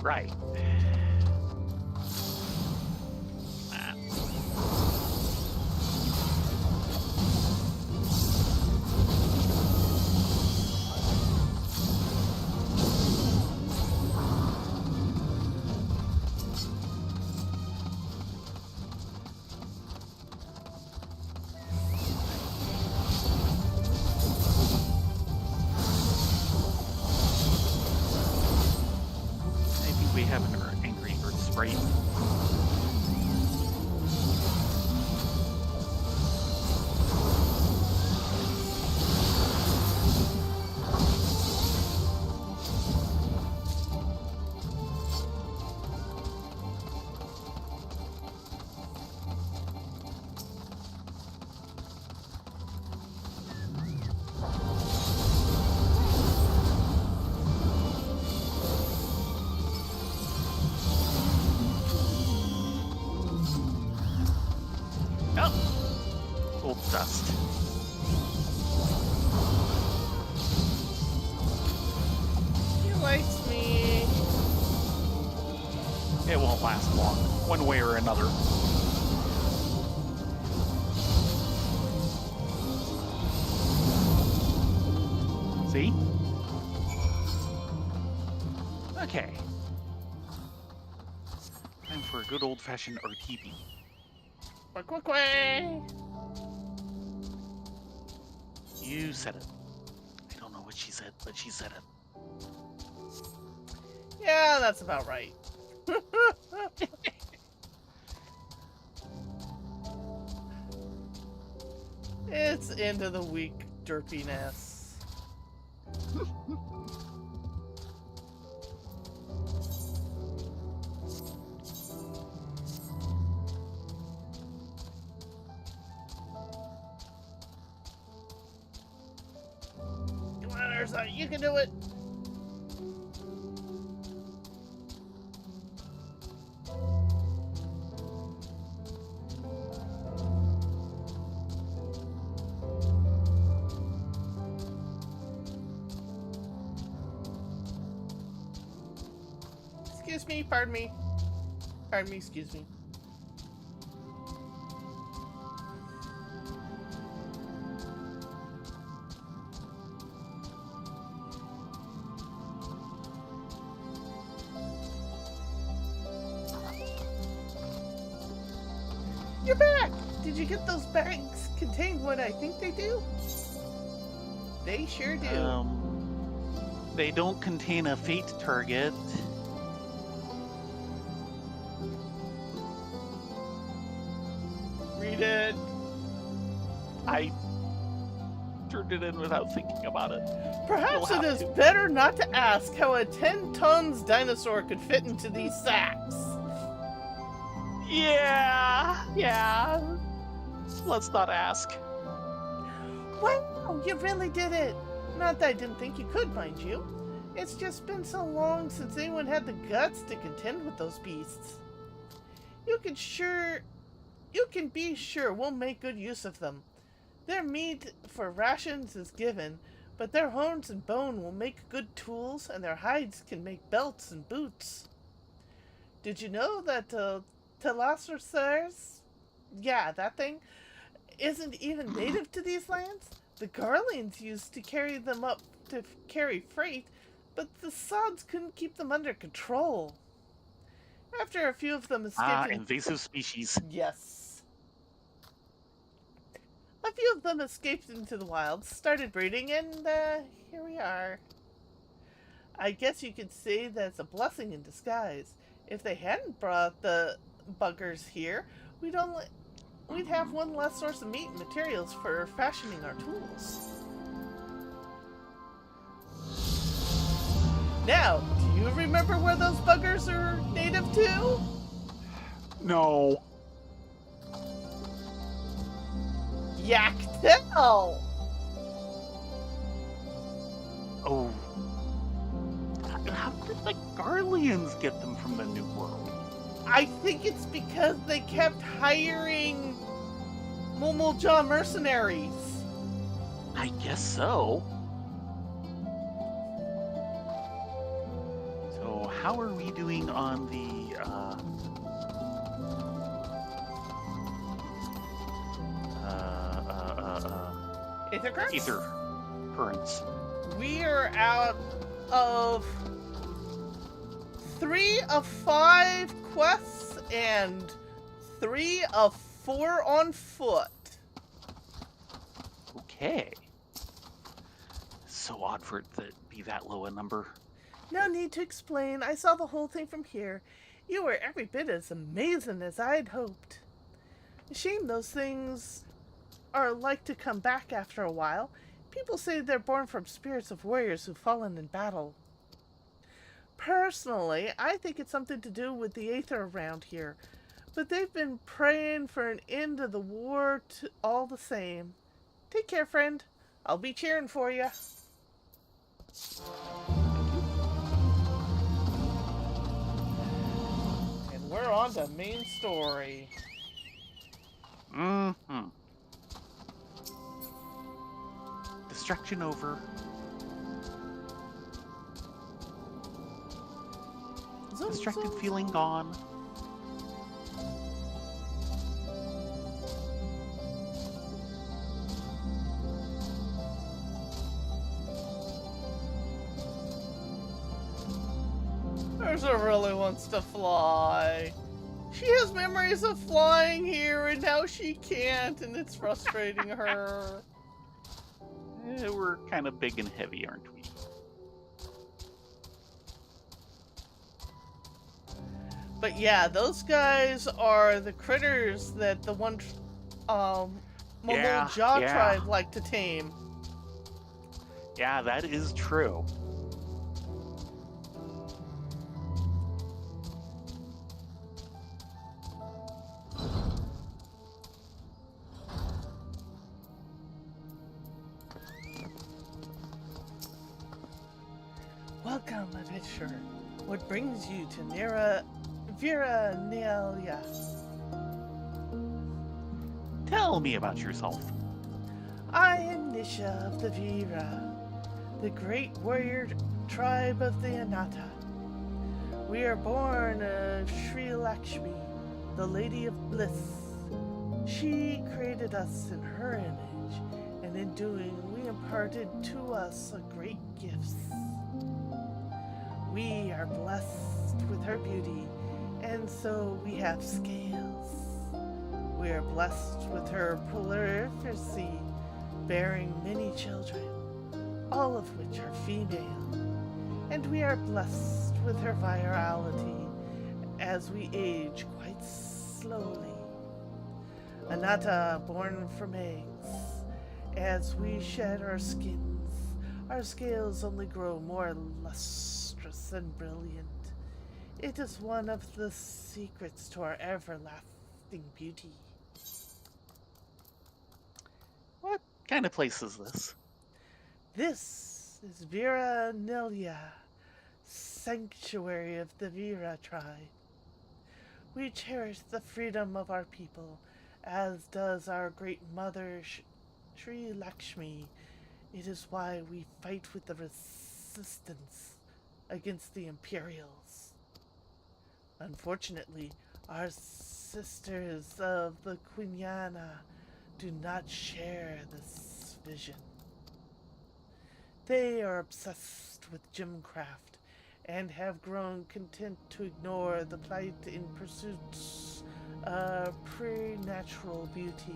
Right. We have an angry bird sprite. Oh! Gold dust. He likes me. It won't last long, one way or another. See? Okay. Time for a good old-fashioned RTP. Quack. You said it. I don't know what she said, but she said it. Yeah, that's about right. It's end of the week derpiness. Come on, Eorzea, you can do it. Excuse me, pardon me. Pardon me, excuse me. You're back! Did you get those bags contain what I think they do? They sure do. They don't contain a fate target. Read it. I turned it in without thinking about it. Perhaps You'll it have is to. better not to ask how a 10 tons dinosaur could fit into these sacks. Yeah. Let's not ask. Wow, you really did it. Not that I didn't think you could, mind you. It's just been so long since anyone had the guts to contend with those beasts. You can be sure we'll make good use of them. Their meat for rations is given, but their horns and bone will make good tools, and their hides can make belts and boots. Did you know that Telosaurs, yeah, that thing, isn't even native to these lands? The Garleans used to carry them up to carry freight, but the sods couldn't keep them under control. After a few of them escaped... Invasive species. Yes. A few of them escaped into the wilds, started breeding, and here we are. I guess you could say that's a blessing in disguise. If they hadn't brought the buggers here, we'd have one less source of meat and materials for fashioning our tools. Now, do you remember where those buggers are native to? No. Yaktel! Oh. How did the Garleans get them from the New World? I think it's because they kept hiring Momoljaw mercenaries. I guess so. So how are we doing on the ether currents? We are out of 3 of 5 quests and 3 of 4 on foot. Okay. So odd for it to be that low a number. No need to explain. I saw the whole thing from here. You were every bit as amazing as I'd hoped. Shame those things are like to come back after a while. People say they're born from spirits of warriors who've fallen in battle. Personally, I think it's something to do with the Aether around here. But they've been praying for an end of the war all the same. Take care, friend. I'll be cheering for you. And we're on to main story. Mm-hmm. Distraction over. Distracted feeling gone. Eorzea really wants to fly. She has memories of flying here, and now she can't, and it's frustrating her. We're kind of big and heavy, aren't we? But yeah, those guys are the critters that the one Yeah, Momol Jaw yeah. tribe like to tame. Yeah, that is true. Welcome, adventurer. What brings you to Vera Nelia? Tell me about yourself. I am Nisha of the Vera, the great warrior tribe of the Anata. We are born of Sri Lakshmi, the Lady of Bliss. She created us in her image, and in doing, we imparted to us a great gifts. We are blessed with her beauty, and so we have scales. We are blessed with her prolificacy, bearing many children, all of which are female. And we are blessed with her virality, as we age quite slowly. Anata born from eggs. As we shed our skins, our scales only grow more lustrous and brilliant. It is one of the secrets to our everlasting beauty. What kind of place is this? This is Vera Nelia, sanctuary of the Vera tribe. We cherish the freedom of our people, as does our great mother Sri Lakshmi. It is why we fight with the resistance against the Imperials. Unfortunately, our sisters of the Quinyana do not share this vision. They are obsessed with gymcraft and have grown content to ignore the plight in pursuit of preternatural beauty.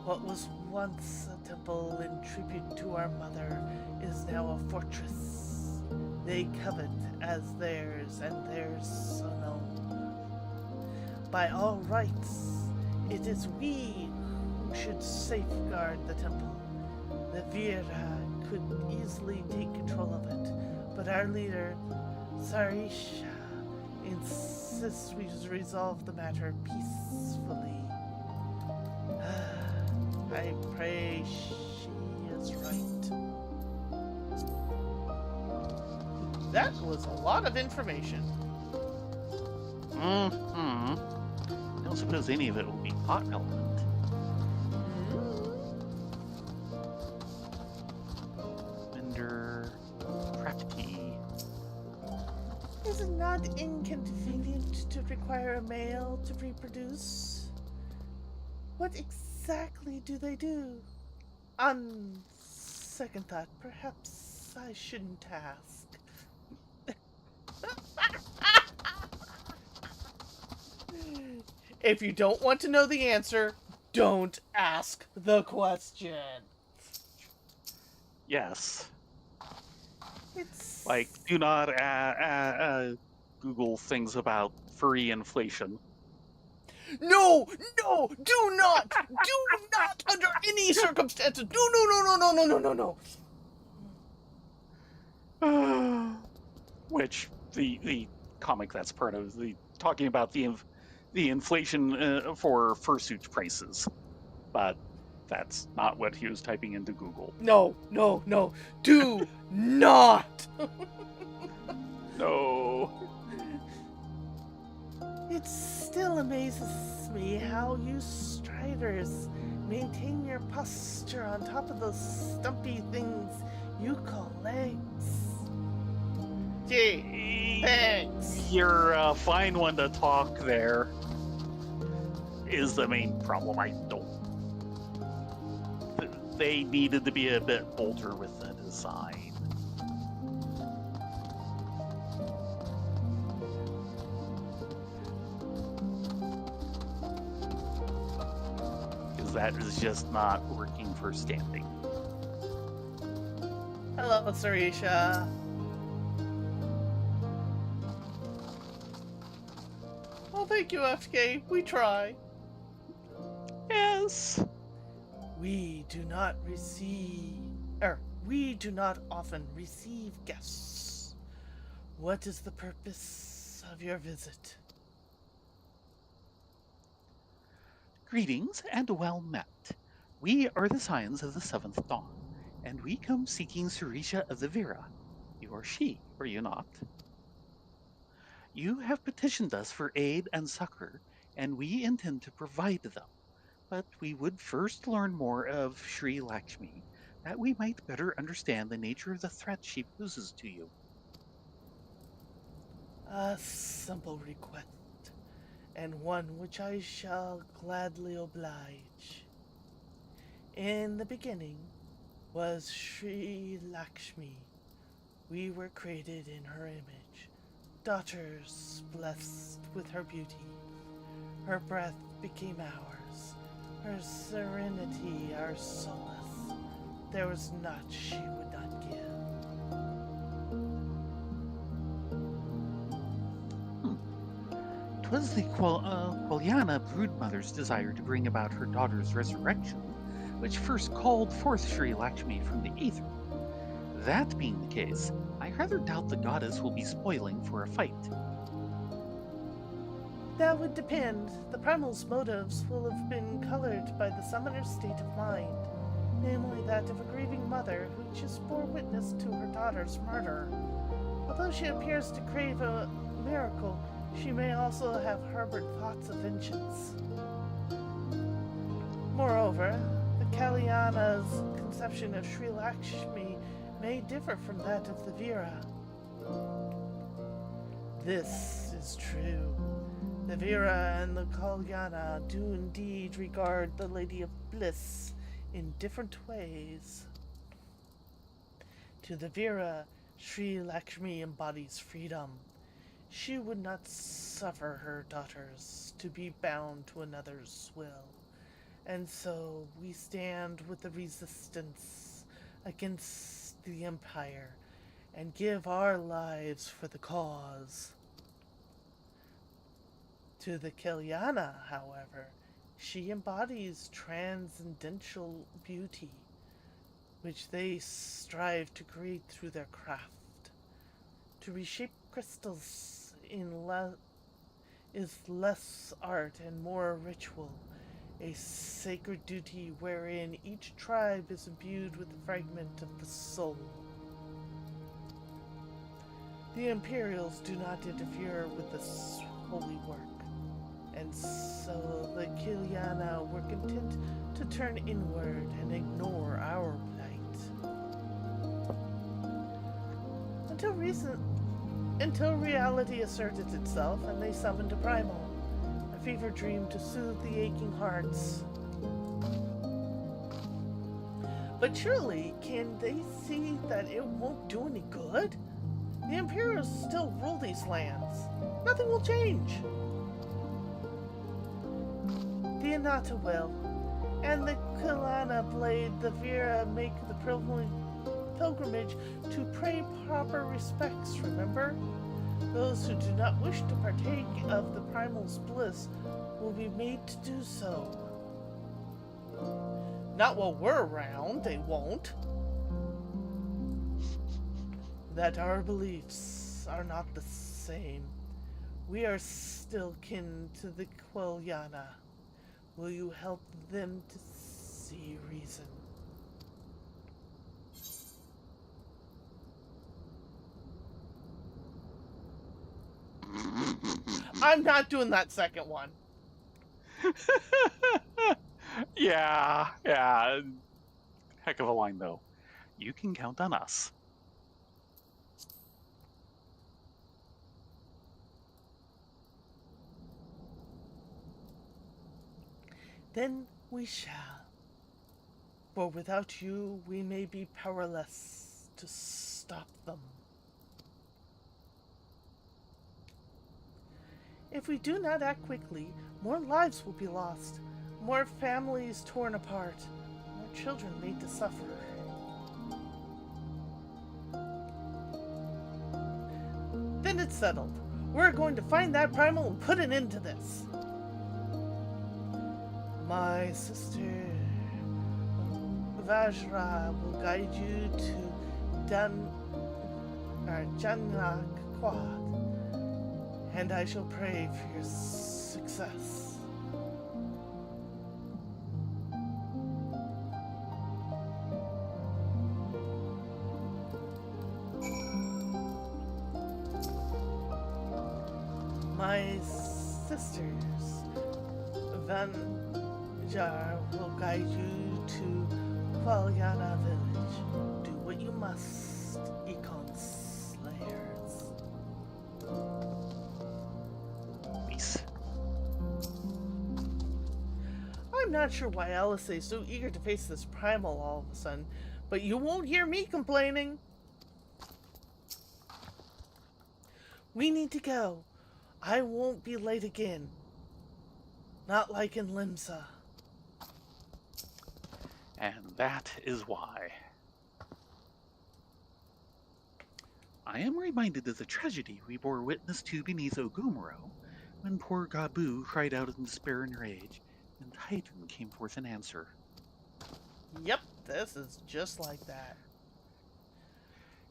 What was once a temple in tribute to our mother is now a fortress they covet as theirs, and theirs alone. By all rights, it is we who should safeguard the temple. The Vera could easily take control of it, but our leader, Sarisha, insists we resolve the matter peacefully. I pray she is right. That was a lot of information. I don't suppose any of it will be plot relevant. Vendor crafty. Is it not inconvenient to require a male to reproduce? What exactly do they do? On second thought, perhaps I shouldn't ask. If you don't want to know the answer, don't ask the question. Yes. It's Like, do not Google things about furry inflation. no, do not under any circumstances. No. Which the comic that's part of the talking about the inflation for fursuit prices, but that's not what he was typing into Google. No, do not. No. It still amazes me how you striders maintain your posture on top of those stumpy things you call legs. Gee, thanks. You're a fine one to talk there. Is the main problem. I don't. They needed to be a bit bolder with the design. because that is just not working for standing. Hello, Sarisha. Oh, thank you, FK. We try. Yes. We do not often receive guests. What is the purpose of your visit? Greetings and well met. We are the Scions of the Seventh Dawn, and we come seeking Sarisha of the Vera. You are she, are you not? You have petitioned us for aid and succor, and we intend to provide them. But we would first learn more of Sri Lakshmi, that we might better understand the nature of the threat she poses to you. A simple request, and one which I shall gladly oblige. In the beginning was Sri Lakshmi. We were created in her image, daughters blessed with her beauty. Her breath became ours, her serenity our solace. There was naught she would not give. 'Twas the Qualiana broodmother's desire to bring about her daughter's resurrection, which first called forth Sri Lakshmi from the aether. That being the case, I rather doubt the goddess will be spoiling for a fight. That would depend. The primal's motives will have been colored by the summoner's state of mind, namely that of a grieving mother who just bore witness to her daughter's murder. Although she appears to crave a miracle, she may also have harbored thoughts of vengeance. Moreover, the Kalyana's conception of Sri Lakshmi may differ from that of the Vera. This is true. The Vera and the Kalyana do indeed regard the Lady of Bliss in different ways. To the Vera, Sri Lakshmi embodies freedom. She would not suffer her daughters to be bound to another's will, and so we stand with the resistance against the Empire and give our lives for the cause. To the Kalyana, however, she embodies transcendental beauty, which they strive to create through their craft. To reshape crystals is less art and more ritual, a sacred duty wherein each tribe is imbued with a fragment of the soul. The Imperials do not interfere with this holy work, and so the Kalyana were content to turn inward and ignore our plight. Until reality asserted itself and they summoned a primal, a fever dream to soothe the aching hearts. But surely, can they see that it won't do any good? The Imperials still rule these lands. Nothing will change. The Anata will, and the Kalana Blade, the Vera make the pilgrimage to pay proper respects, remember? Those who do not wish to partake of the primal's bliss will be made to do so. Not while we're around, they won't. That our beliefs are not the same. We are still kin to the Qualiana. Will you help them to see reason? I'm not doing that second one. Yeah. Heck of a line, though. You can count on us. Then we shall. For without you, we may be powerless to stop them. If we do not act quickly, more lives will be lost. More families torn apart. More children made to suffer. Then it's settled. We're going to find that primal and put an end to this. My sister Vajra will guide you to Janak Quad, and I shall pray for your success. My sisters, Vanjar will guide you to Valyana village. Do what you must, Econ Slayers. Peace. I'm not sure why Alice is so eager to face this primal all of a sudden, but you won't hear me complaining. We need to go. I won't be late again. Not like in Limsa. And that is why. I am reminded of the tragedy we bore witness to beneath Ogumuro, when poor Gabu cried out in despair and rage, and Titan came forth in answer. Yep, this is just like that.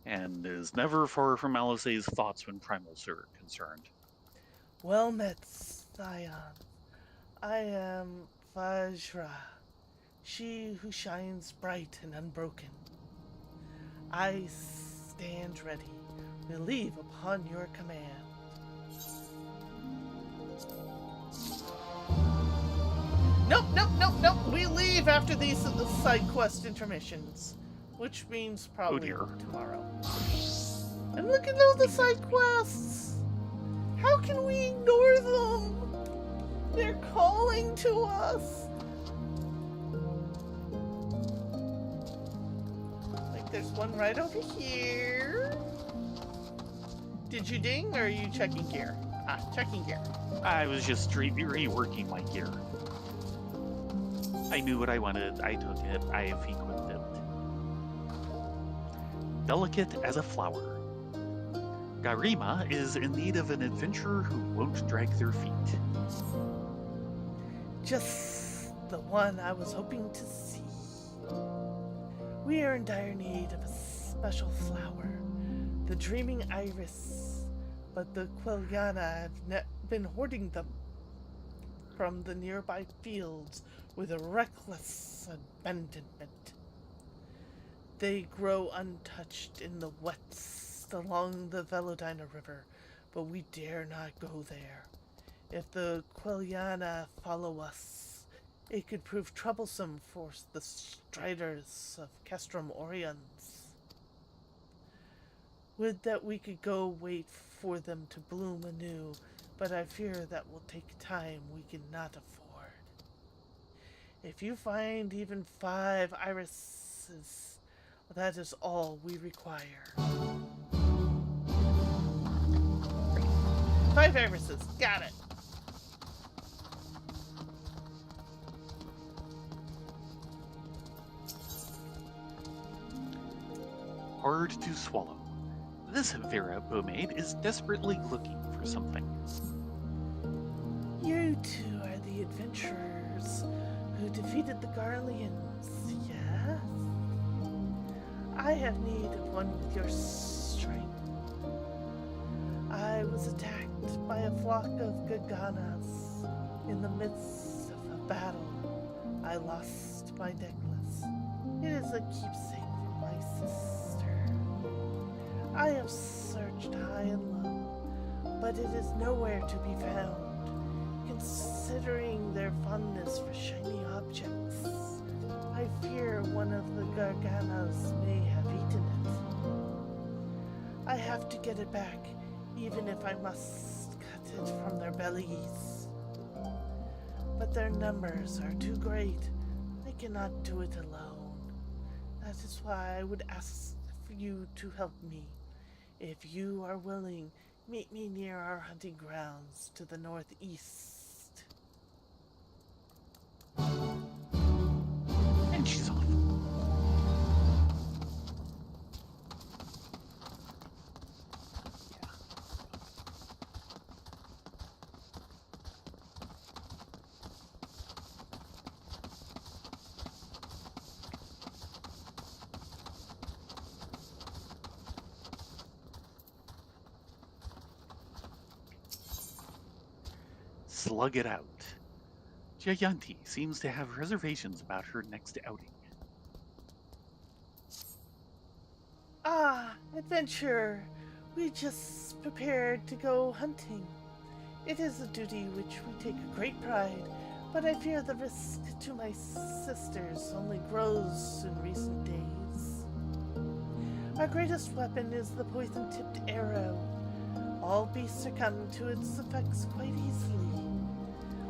And is never far from Alice's thoughts when primals are concerned. Well met, Scion. I am Vajra, she who shines bright and unbroken. I stand ready. We leave upon your command. Nope. We leave after these side quest intermissions, which means probably tomorrow. And look at all the side quests. How can we ignore them? They're calling to us. Like there's one right over here. Did you ding, or are you checking gear? Ah, checking gear. I was just reworking my gear. I knew what I wanted, I took it, I have equipped it. Delicate as a flower. Garima is in need of an adventurer who won't drag their feet. Just the one I was hoping to see. We are in dire need of a special flower, the dreaming iris, but the Quelliana have been hoarding them from the nearby fields with a reckless abandonment. They grow untouched in the wets along the Velodina River, but we dare not go there. If the Quelliana follow us, it could prove troublesome for the striders of Castrum Oriens. Would that we could go wait for them to bloom anew, but I fear that will take time we cannot afford. If you find even 5 irises, that is all we require. 5 irises, got it. Hard to swallow. This Vera pomade is desperately looking for something. You two are the adventurers who defeated the Garleans, yes? I have need of one with your strength. I was attacked by a flock of Gaganas in the midst of a battle. I lost my necklace. It is a keepsake from my sister. I have searched high and low, but it is nowhere to be found. Considering their fondness for shiny objects, I fear one of the Garganas may have eaten it. I have to get it back, even if I must cut it from their bellies. But their numbers are too great. I cannot do it alone. That is why I would ask you to help me. If you are willing, meet me near our hunting grounds to the northeast. slug it out. Jayanti seems to have reservations about her next outing. Ah, adventurer. We just prepared to go hunting. It is a duty which we take great pride, but I fear the risk to my sisters only grows in recent days. Our greatest weapon is the poison-tipped arrow. All beasts succumb to its effects quite easily.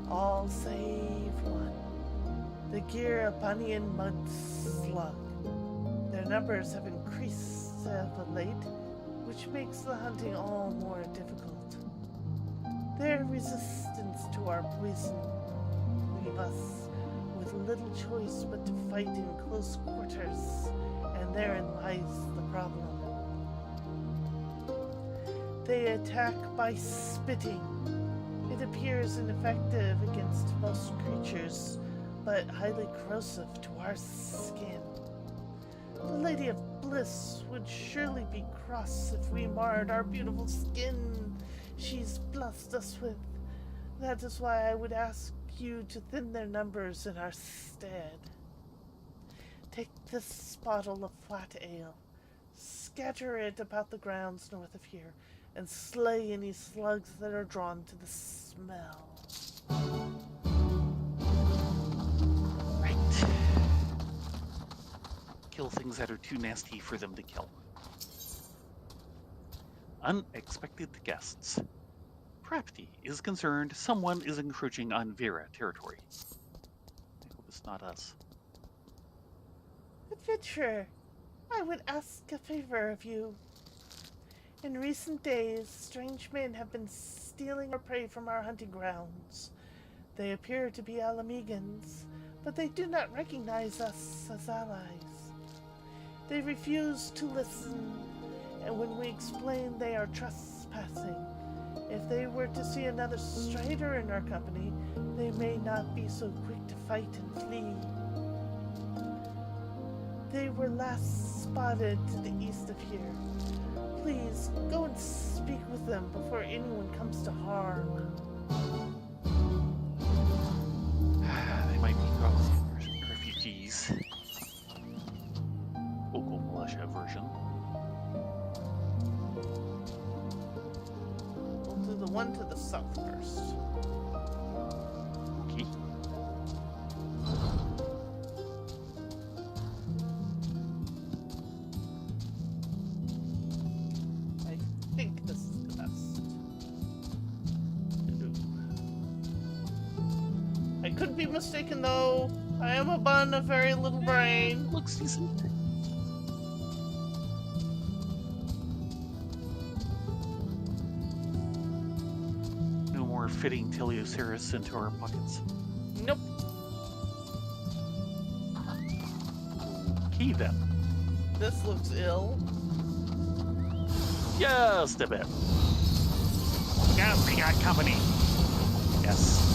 All save one. The Girabanian mud slug. Their numbers have increased of late, which makes the hunting all more difficult. Their resistance to our poison leave us with little choice but to fight in close quarters, and therein lies the problem. They attack by spitting. It appears ineffective against most creatures, but highly corrosive to our skin. The Lady of Bliss would surely be cross if we marred our beautiful skin she's blessed us with. That is why I would ask you to thin their numbers in our stead. Take this bottle of flat ale, scatter it about the grounds north of here, and slay any slugs that are drawn to the smell. Right. Kill things that are too nasty for them to kill. Unexpected guests. Prapti is concerned someone is encroaching on Vera territory. I hope it's not us. Adventurer, I would ask a favor of you. In recent days, strange men have been stealing our prey from our hunting grounds. They appear to be Alamegans, but they do not recognize us as allies. They refuse to listen, and when we explain they are trespassing, if they were to see another strider in our company, they may not be so quick to fight and flee. They were last spotted to the east of here. Please, go and speak with them before anyone comes to harm. They might be refugees. Local militia version. We'll do the one to the south first. Okay. I think this is the best. I could be mistaken though. I am a bun of very little brain. Looks decent. No more fitting Teleoceras into our pockets. Nope. Okay then. This looks ill. Just a bit. Yes, we got company. Yes.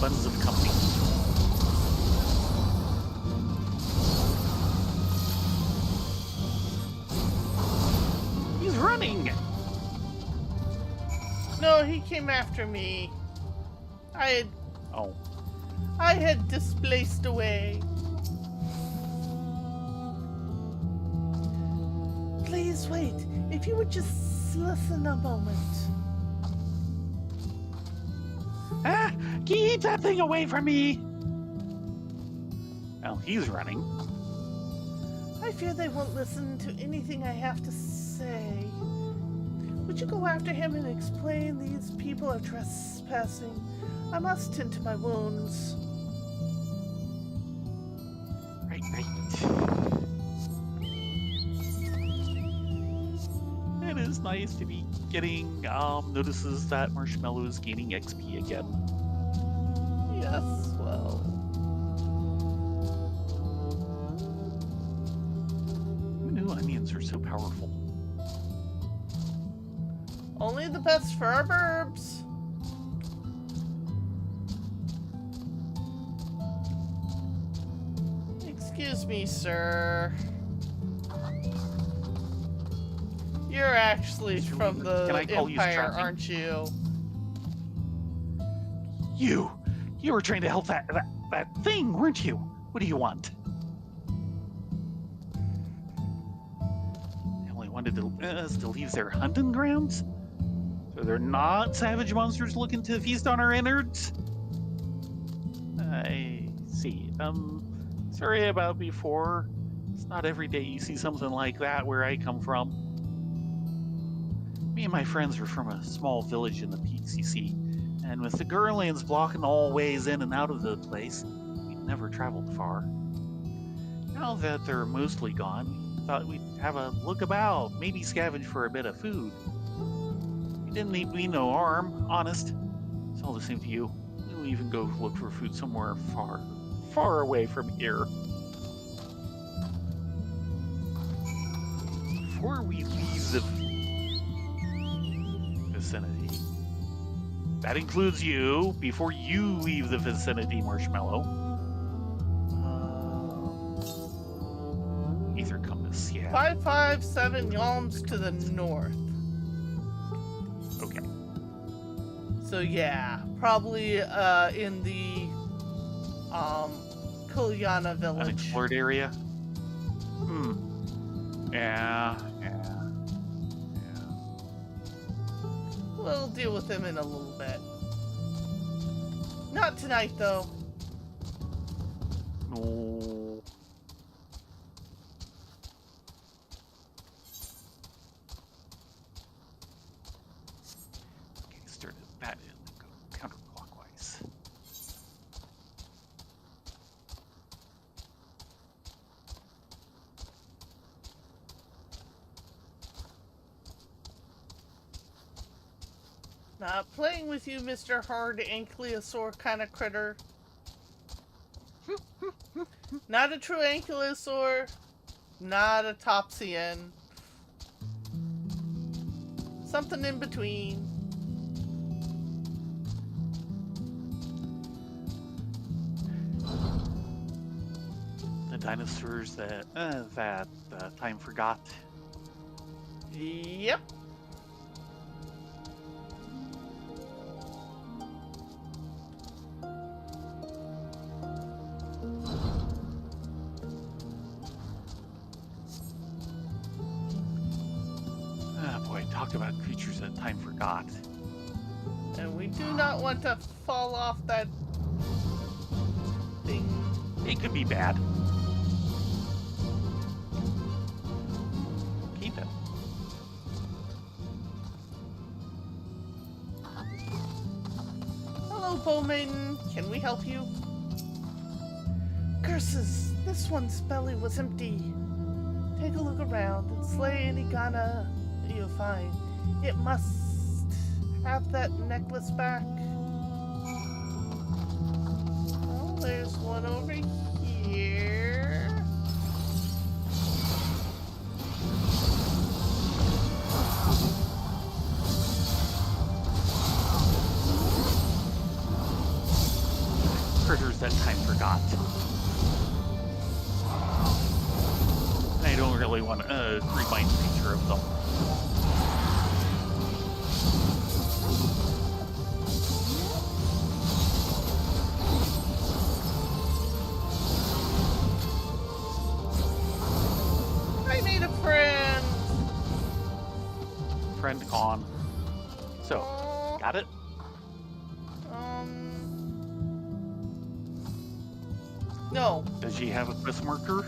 Buns of company. He's running! No, he came after me. I had displaced away. Please wait. If you would just listen a moment. Ah! Keep that thing away from me! Well, he's running. I fear they won't listen to anything I have to say. Would you go after him and explain these people are trespassing? I must tend to my wounds. Right. It is nice to be getting notices that Marshmallow is gaining XP again. Yes, well. Who knew onions are so powerful? Only the best for our burbs. Excuse me, sir. You're actually from the Can I call you Empire, Charlie? aren't you? You were trying to help that thing, weren't you? What do you want? They only wanted us to leave their hunting grounds? So they're not savage monsters looking to feast on our innards? I see. Sorry about before. It's not every day you see something like that where I come from. Me and my friends are from a small village in the peaks, you see. And with the Gurlians blocking all ways in and out of the place, we'd never traveled far. Now that they're mostly gone, we thought we'd have a look about, maybe scavenge for a bit of food. We didn't mean no harm, honest. It's all the same to you. We'll even go look for food somewhere far away from here. Before we leave the vicinity. That includes you, before you leave the vicinity, Marshmallow. Either come to Seattle. 557 yalms to the north. Okay. So yeah, probably in the Kulyana village. Unexplored area? Yeah. We'll deal with him in a little bit. Not tonight, though. No. Okay, start at that end and go counterclockwise. Not playing with you, Mr. Hard Ankylosaur kind of critter. Not a true Ankylosaur. Not a Topsian. Something in between. The dinosaurs that time forgot. Yep. Boy, talk about creatures that time forgot. And we do not want to fall off that thing. It could be bad. Keep it. Hello, Bowmaiden. Can we help you? Curses! This one's belly was empty. Take a look around and slay any Ghana you'll find. It must have that necklace back. Oh, there's one over here. Critters that time forgot. I don't really want to remind the creature of them. I made a friend. Friend gone. So, Aw. got it? No. Does she have a quest marker?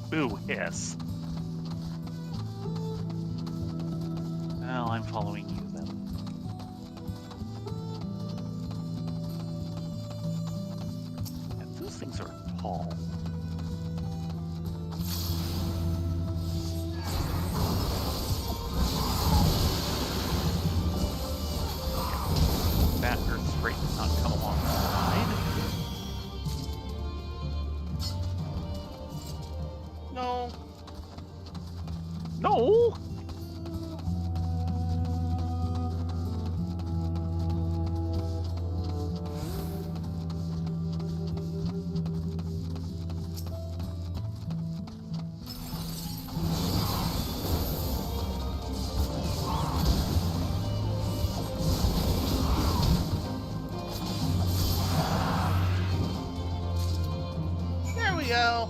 Boo, yes. Well, I'm following you then. And those things are tall. That earth sprite did not come alongside. No. No! we go.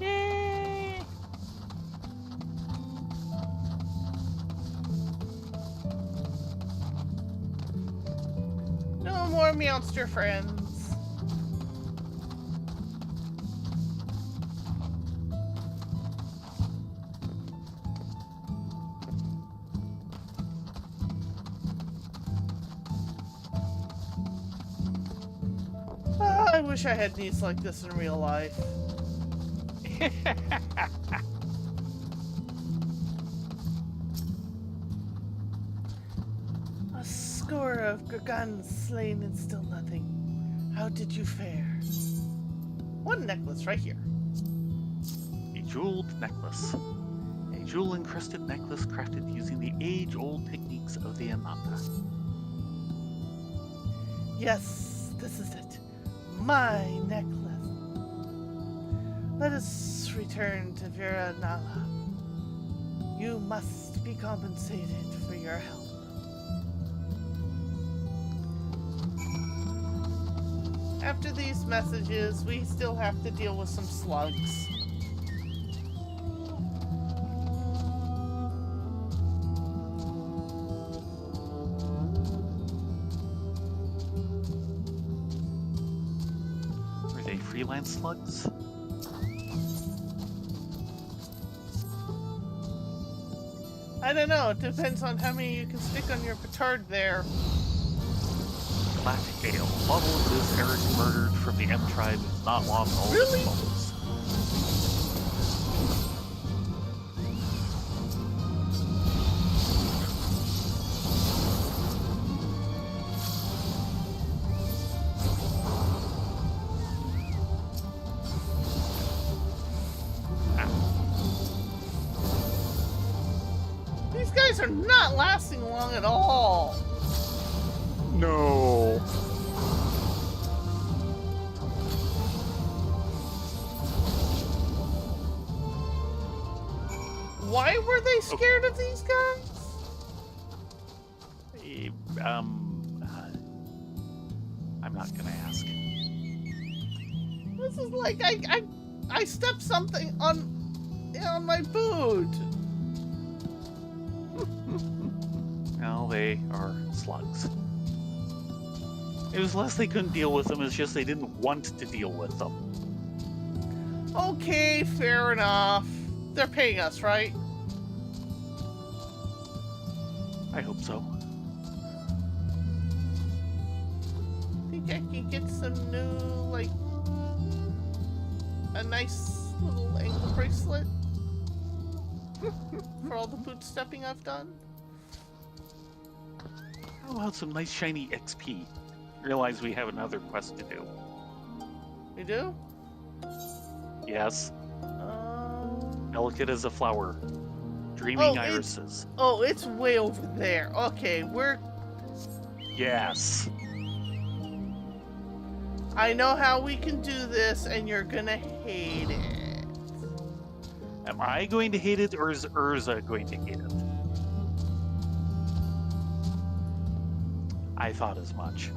Yay! No more monster friends. I wish I had knees like this in real life. A score of Gargans slain and still nothing. How did you fare? One necklace right here. A jeweled necklace. A jewel-encrusted necklace crafted using the age-old techniques of the Ananta. Yes, this is it. My necklace. Let us return to Vera Nala. You must be compensated for your help. After these messages, we still have to deal with some slugs. Were they freelance slugs? I don't know, it depends on how many you can stick on your petard there. Black Ale. Bottle of this Eric murdered from the M tribe is not lost all Really? its bubbles. These guys are not lasting long at all. No. Why were they scared of these guys? I'm not gonna ask. This is like I stepped something on my boot. Well, they are slugs. It was less they couldn't deal with them, it's just they didn't want to deal with them. Okay, fair enough. They're paying us, right? I hope so. Think I can get some new, like, a nice little ankle bracelet for all the boot stepping I've done. How about some nice shiny XP? Realize we have another quest to do. We do? Yes, Um, delicate as a flower. Dreaming Oh, irises. oh, it's way over there. Okay, Yes. I know how we can do this, and you're gonna hate it. Am I going to hate it, or is Eorzea going to hate it? I thought as much.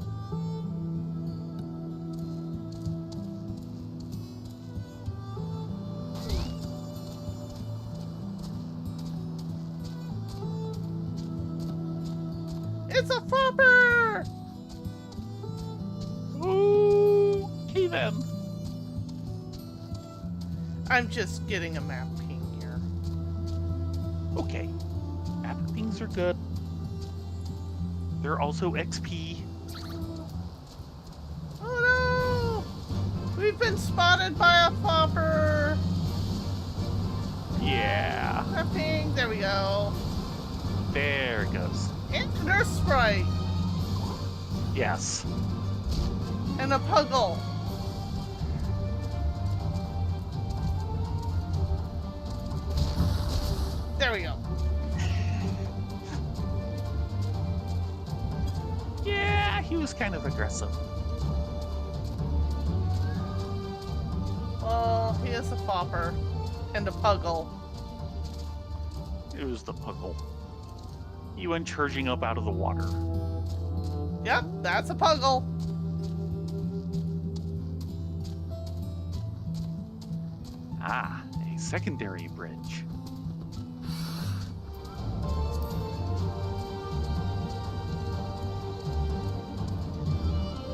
It's a flopper! Okay then. I'm just getting a map ping here. Okay. Map things are good. They're also XP. Oh no! We've been spotted by a flopper! Yeah. Map ping, there we go. There it goes. And a nurse sprite! Yes. And a puggle. There we go. Yeah, he was kind of aggressive. Well, he is a flopper. And a puggle. It was the puggle. He went charging up out of the water. Yep, that's a puggle. Ah, a secondary bridge.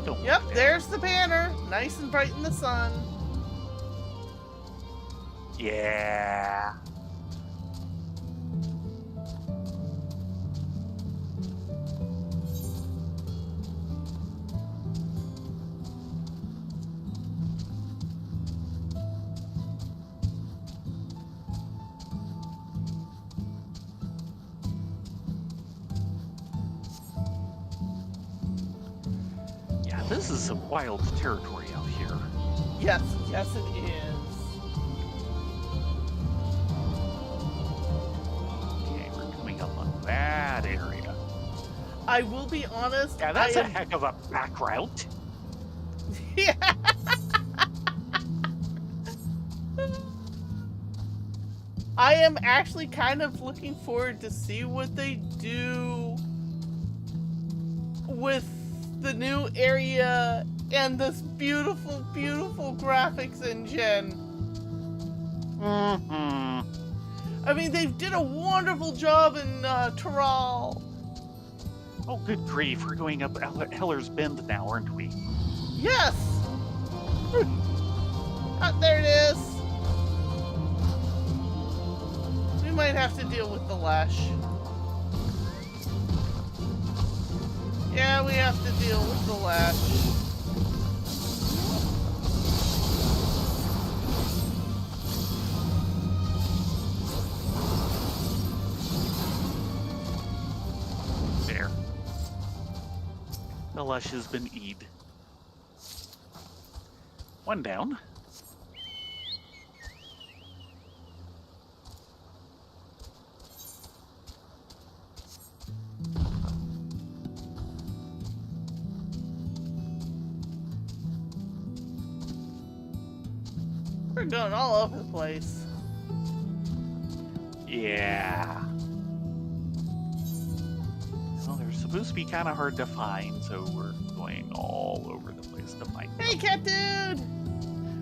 Don't Yep, look down. there's the banner, nice and bright in the sun. Yeah. Yeah, this is some wild territory out here. Yes, yes it is. Okay, we're coming up on that area. I will be honest. Yeah, that's I a am, heck of a back route. yeah. I am actually kind of looking forward to see what they do with the new area and this beautiful, beautiful graphics engine. Mm-hmm. I mean, they did a wonderful job in Tyrol. Oh, good grief, we're going up Heller's Bend now, aren't we? Yes! There it is. We might have to deal with the lash. Yeah, we have to deal with the lash. There. The lush has been eaten. One down. We're going all over the place. Yeah. Well, they're supposed to be kind of hard to find, so we're going all over the place to find them. Hey, cat dude!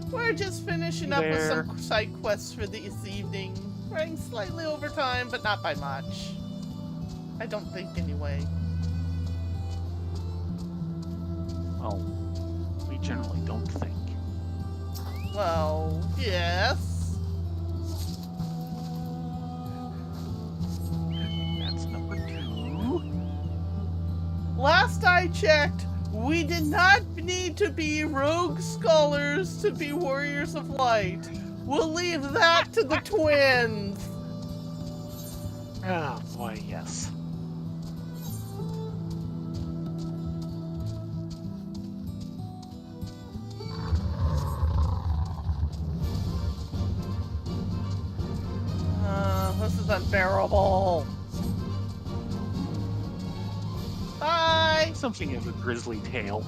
We're just finishing up with some side quests for this evening. Running slightly over time, but not by much. I don't think, anyway. Well, we generally don't think. Well, yes. That's number 2. Last I checked, we did not need to be rogue scholars to be warriors of light. We'll leave that to the twins. Oh boy, yes. This is unbearable. Bye. Something of a grisly tale.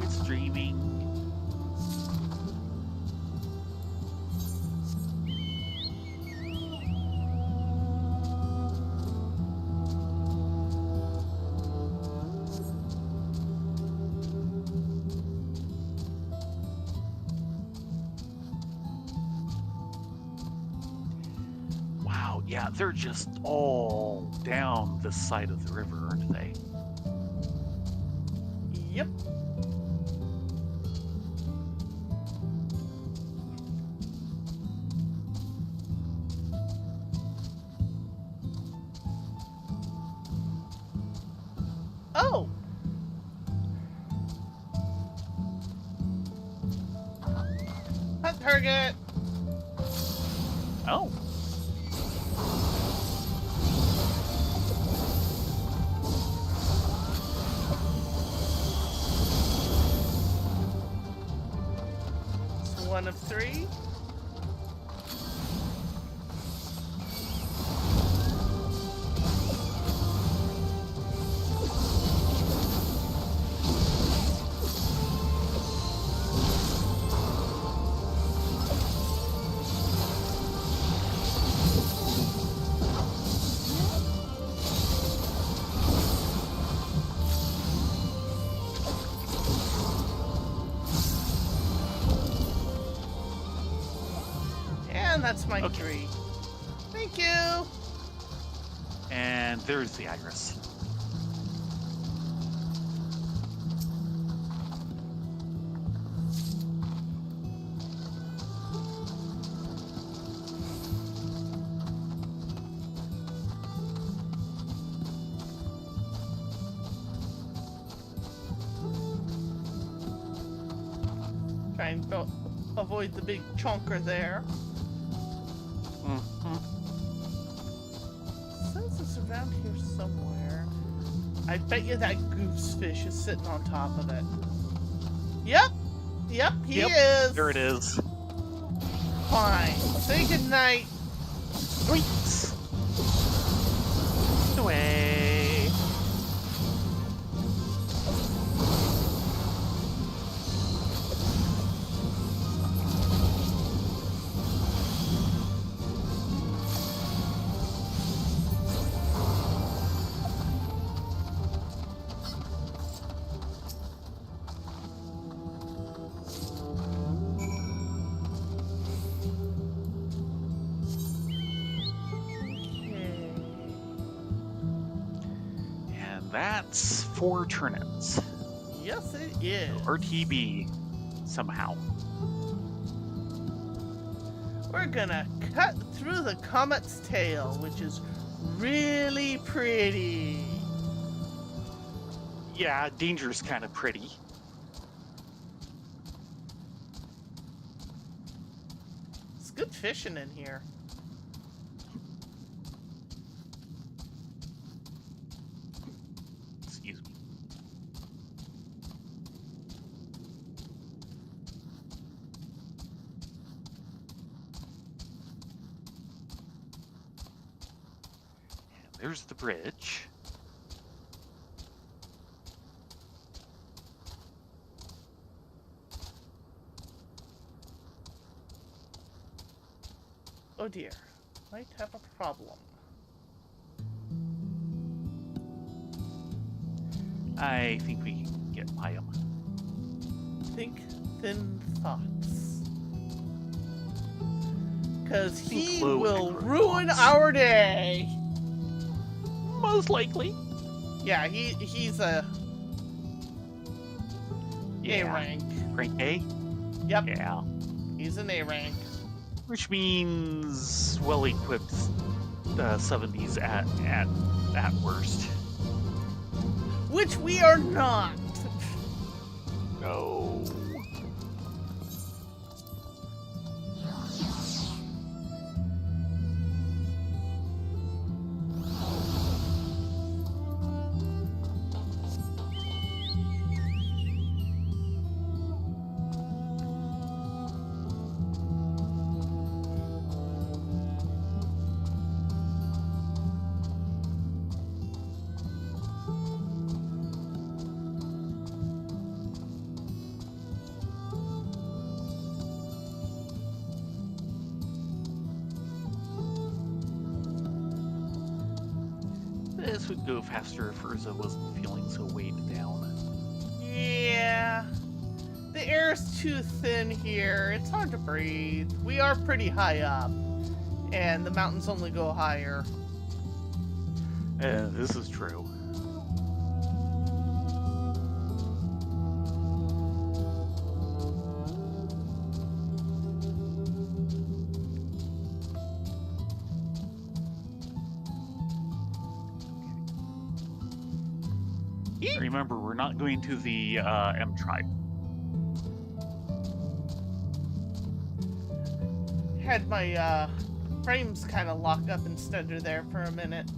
It's dreaming. Wow, yeah, they're just all down this side of the river, aren't they? Yep. Oh. Hot target. Oh. It's 1 of 3. that's my Okay. 3. Thank you. And there's the iris. Try and avoid the big chonker there. Mhm. Says it's around here somewhere. I bet you that goosefish is sitting on top of it. Yep, he Yep, is. there it is. Fine. Say goodnight. Sweet. Away. And that's 4 turnips. Yes, it is. RTB somehow. We're gonna cut through the comet's tail, which is really pretty. Yeah, Danger's kind of pretty. It's good fishing in here. Excuse me. And there's the bridge. Oh dear, might have a problem. I think we can get by him. Think thin thoughts. Cause he Low will micro ruin thoughts. our day. Most likely. Yeah, he's a Yeah. rank. Rank A? Yep, Yeah. he's an A rank. Which means well-equipped 70s at worst. Which we are not. No. This would go faster if Eorzea wasn't feeling so weighed down. Yeah. The air is too thin here. It's hard to breathe. We are pretty high up. And the mountains only go higher. This is true. Remember, we're not going to the M tribe. Had my frames kind of lock up and stutter there for a minute.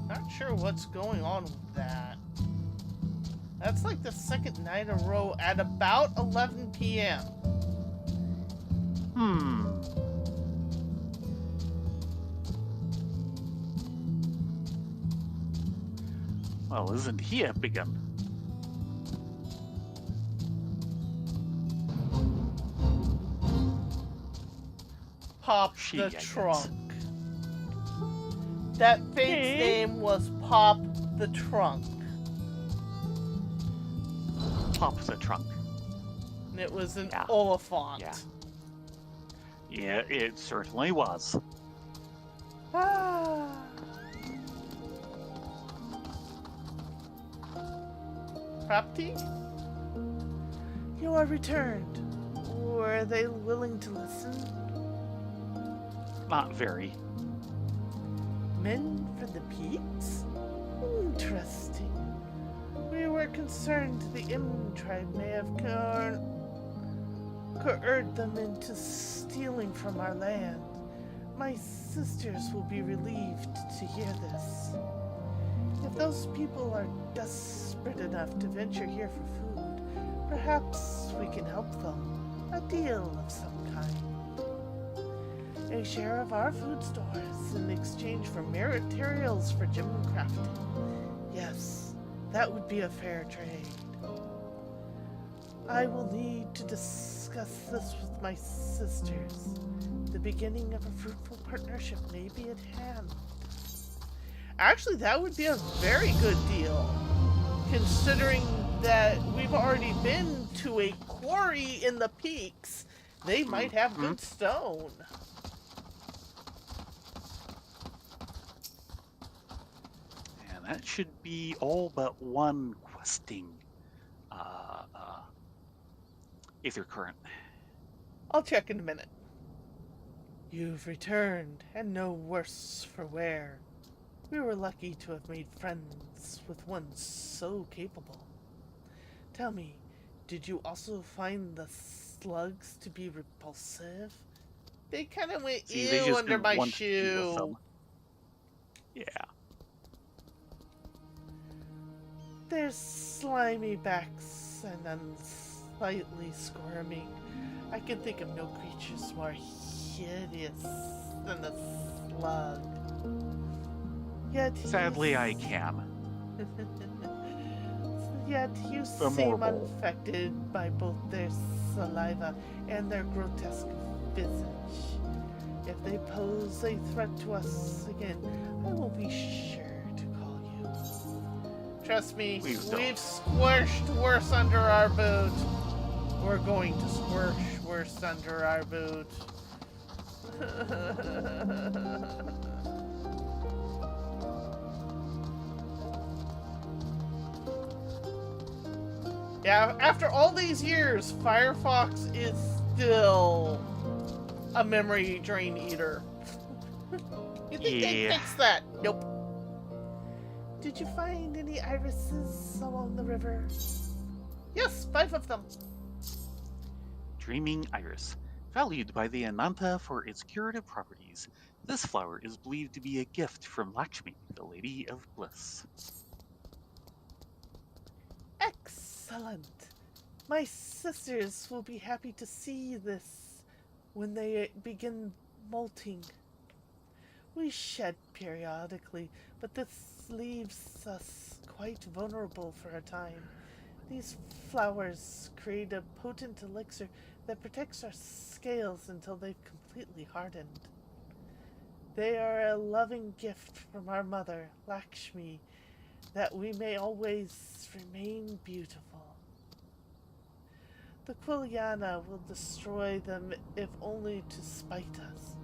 Not sure what's going on with that. That's like the second night in a row at about 11 p.m. Well, isn't he a big gun? Pop She, the I guess. Trunk. That fate's Hey. name was Pop the Trunk. Pop the trunk. and it was an Yeah. Oliphant. Yeah. Yeah, it certainly was. Ah. Propti? You are returned. Were they willing to listen? Not very. Men from the peaks? Interesting. We were concerned the Im tribe may have coerced them into stealing from our land. My sisters will be relieved to hear this. If those people are desperate enough to venture here for food, perhaps we can help them. A deal of some kind. A share of our food stores in exchange for materials for gem crafting. Yes, that would be a fair trade. I will need to discuss this with my sisters. The beginning of a fruitful partnership may be at hand. Actually, that would be a very good deal, considering that we've already been to a quarry in the peaks. They might have good stone. And that should be all but one questing. Aether current. I'll check in a minute. You've returned, and no worse for wear. We were lucky to have made friends with one so capable. Tell me, did you also find the slugs to be repulsive? They kind of went See, they ew just under didn't my want to deal with shoe. them. Yeah. Their slimy backs and unsightly squirming. I can think of no creatures more hideous than a slug. Yet Sadly, I can. Yet you The seem more bold. unaffected by both their saliva and their grotesque visage. If they pose a threat to us again, I will be sure to call you. Trust me, Please we've don't. squished worse under our boot. We're going to squish worse under our boot. Yeah, after all these years, Firefox is still a memory drain eater. You think they Yeah. fixed that? Nope. Did you find any irises along the river? Yes, 5 of them. Dreaming Iris. Valued by the Ananta for its curative properties, this flower is believed to be a gift from Lakshmi, the Lady of Bliss. Excellent. My sisters will be happy to see this when they begin molting. We shed periodically, but this leaves us quite vulnerable for a time. These flowers create a potent elixir that protects our scales until they've completely hardened. They are a loving gift from our mother, Lakshmi, that we may always remain beautiful. The Quiliana will destroy them if only to spite us,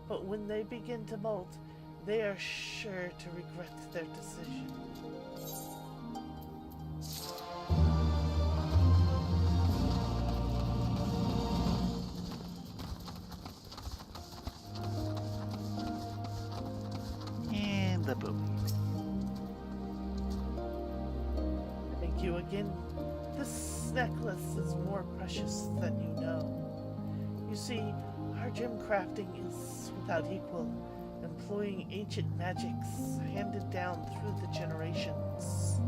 but when they begin to molt, they are sure to regret their decision. And the booby. Thank you again. This necklace is more precious than you know. You see, our gem crafting is without equal, employing ancient magics handed down through the generations.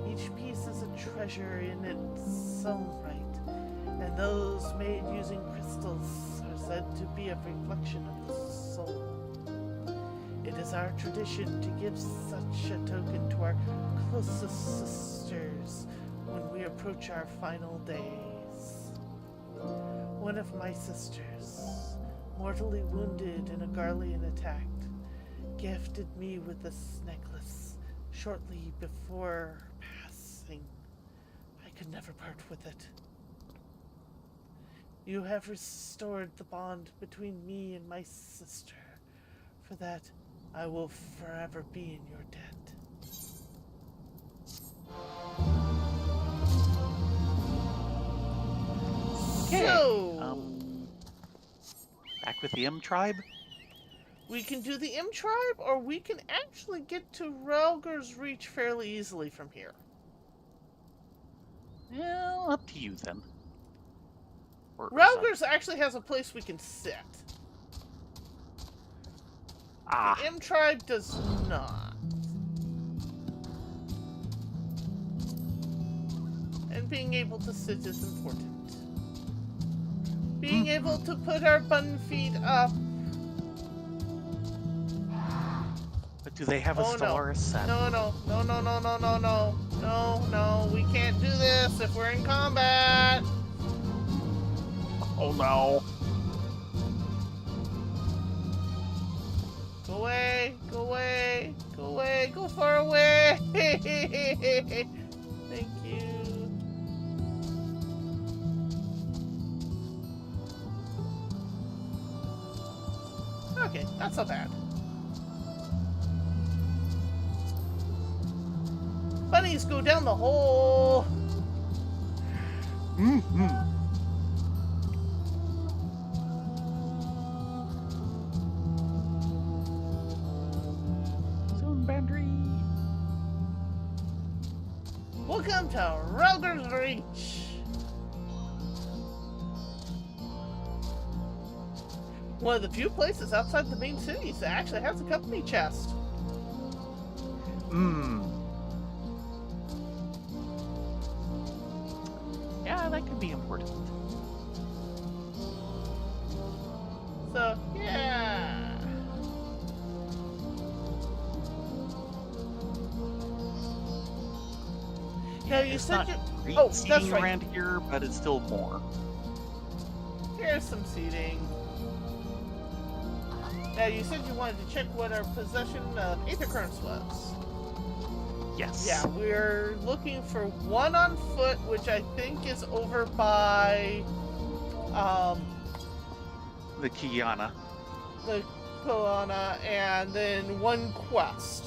Each piece is a treasure in its own right, and those made using crystals are said to be a reflection of the soul. It is our tradition to give such a token to our closest sisters when we approach our final days. One of my sisters, mortally wounded in a Garlean attack, gifted me with this necklace shortly before passing. I could never part with it. You have restored the bond between me and my sister. For that, I will forever be in your debt. Okay. So, Back with the M tribe? we can do the M tribe, or we can actually get to Relger's Reach fairly easily from here. Well, up to you then. Or Relger's actually has a place we can sit. Ah, The M tribe does not. And being able to sit is important. Being able to put our button feet up. but do they have a Oh, no. Stellaris set? No, we can't do this if we're in combat. Oh no. Go away, go far away. Thank you. Okay, that's not bad. Bunnies go down the hole. Zone boundary. Welcome to Relger's Reach. One of the few places outside the main cities that actually has a company chest. Yeah, that could be important. So, yeah. Yeah, you It's said not you... great Oh, that's seating right. around here, but it's still more. Here's some seating. Yeah, you said you wanted to check what our possession of Aether Currents was. Yes. Yeah, we're looking for one on foot, which I think is over by, The Kiana. the Kelowna, and then one quest,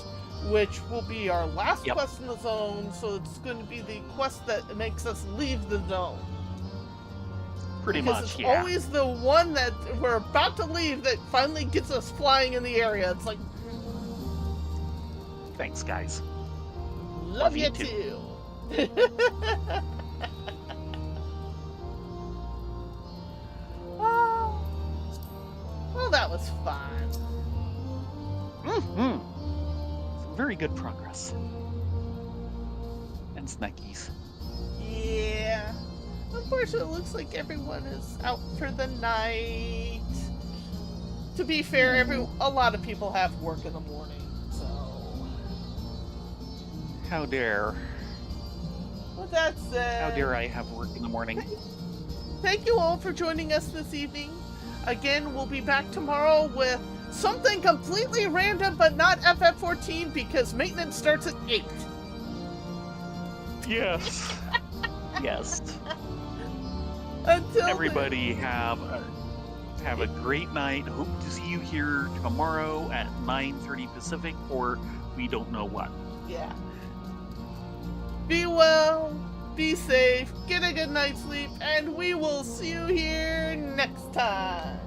which will be our last Yep. quest in the zone, so it's going to be the quest that makes us leave the zone. Pretty Because much, it's yeah. always the one that we're about to leave that finally gets us flying in the area. It's like, Thanks, guys. love you you too. Oh, well, that was fun. Some very good progress. And snackies. Yeah. Unfortunately, it looks like everyone is out for the night. To be fair, a lot of people have work in the morning, so. How dare. With that said, How dare I have work in the morning? thank you all for joining us this evening. Again, we'll be back tomorrow with something completely random, but not FF14 because maintenance starts at 8. Yes. Yes. Until Everybody have a great night. Hope to see you here tomorrow at 9:30 Pacific, or we don't know what. yeah. Be well, be safe, get a good night's sleep, and we will see you here next time.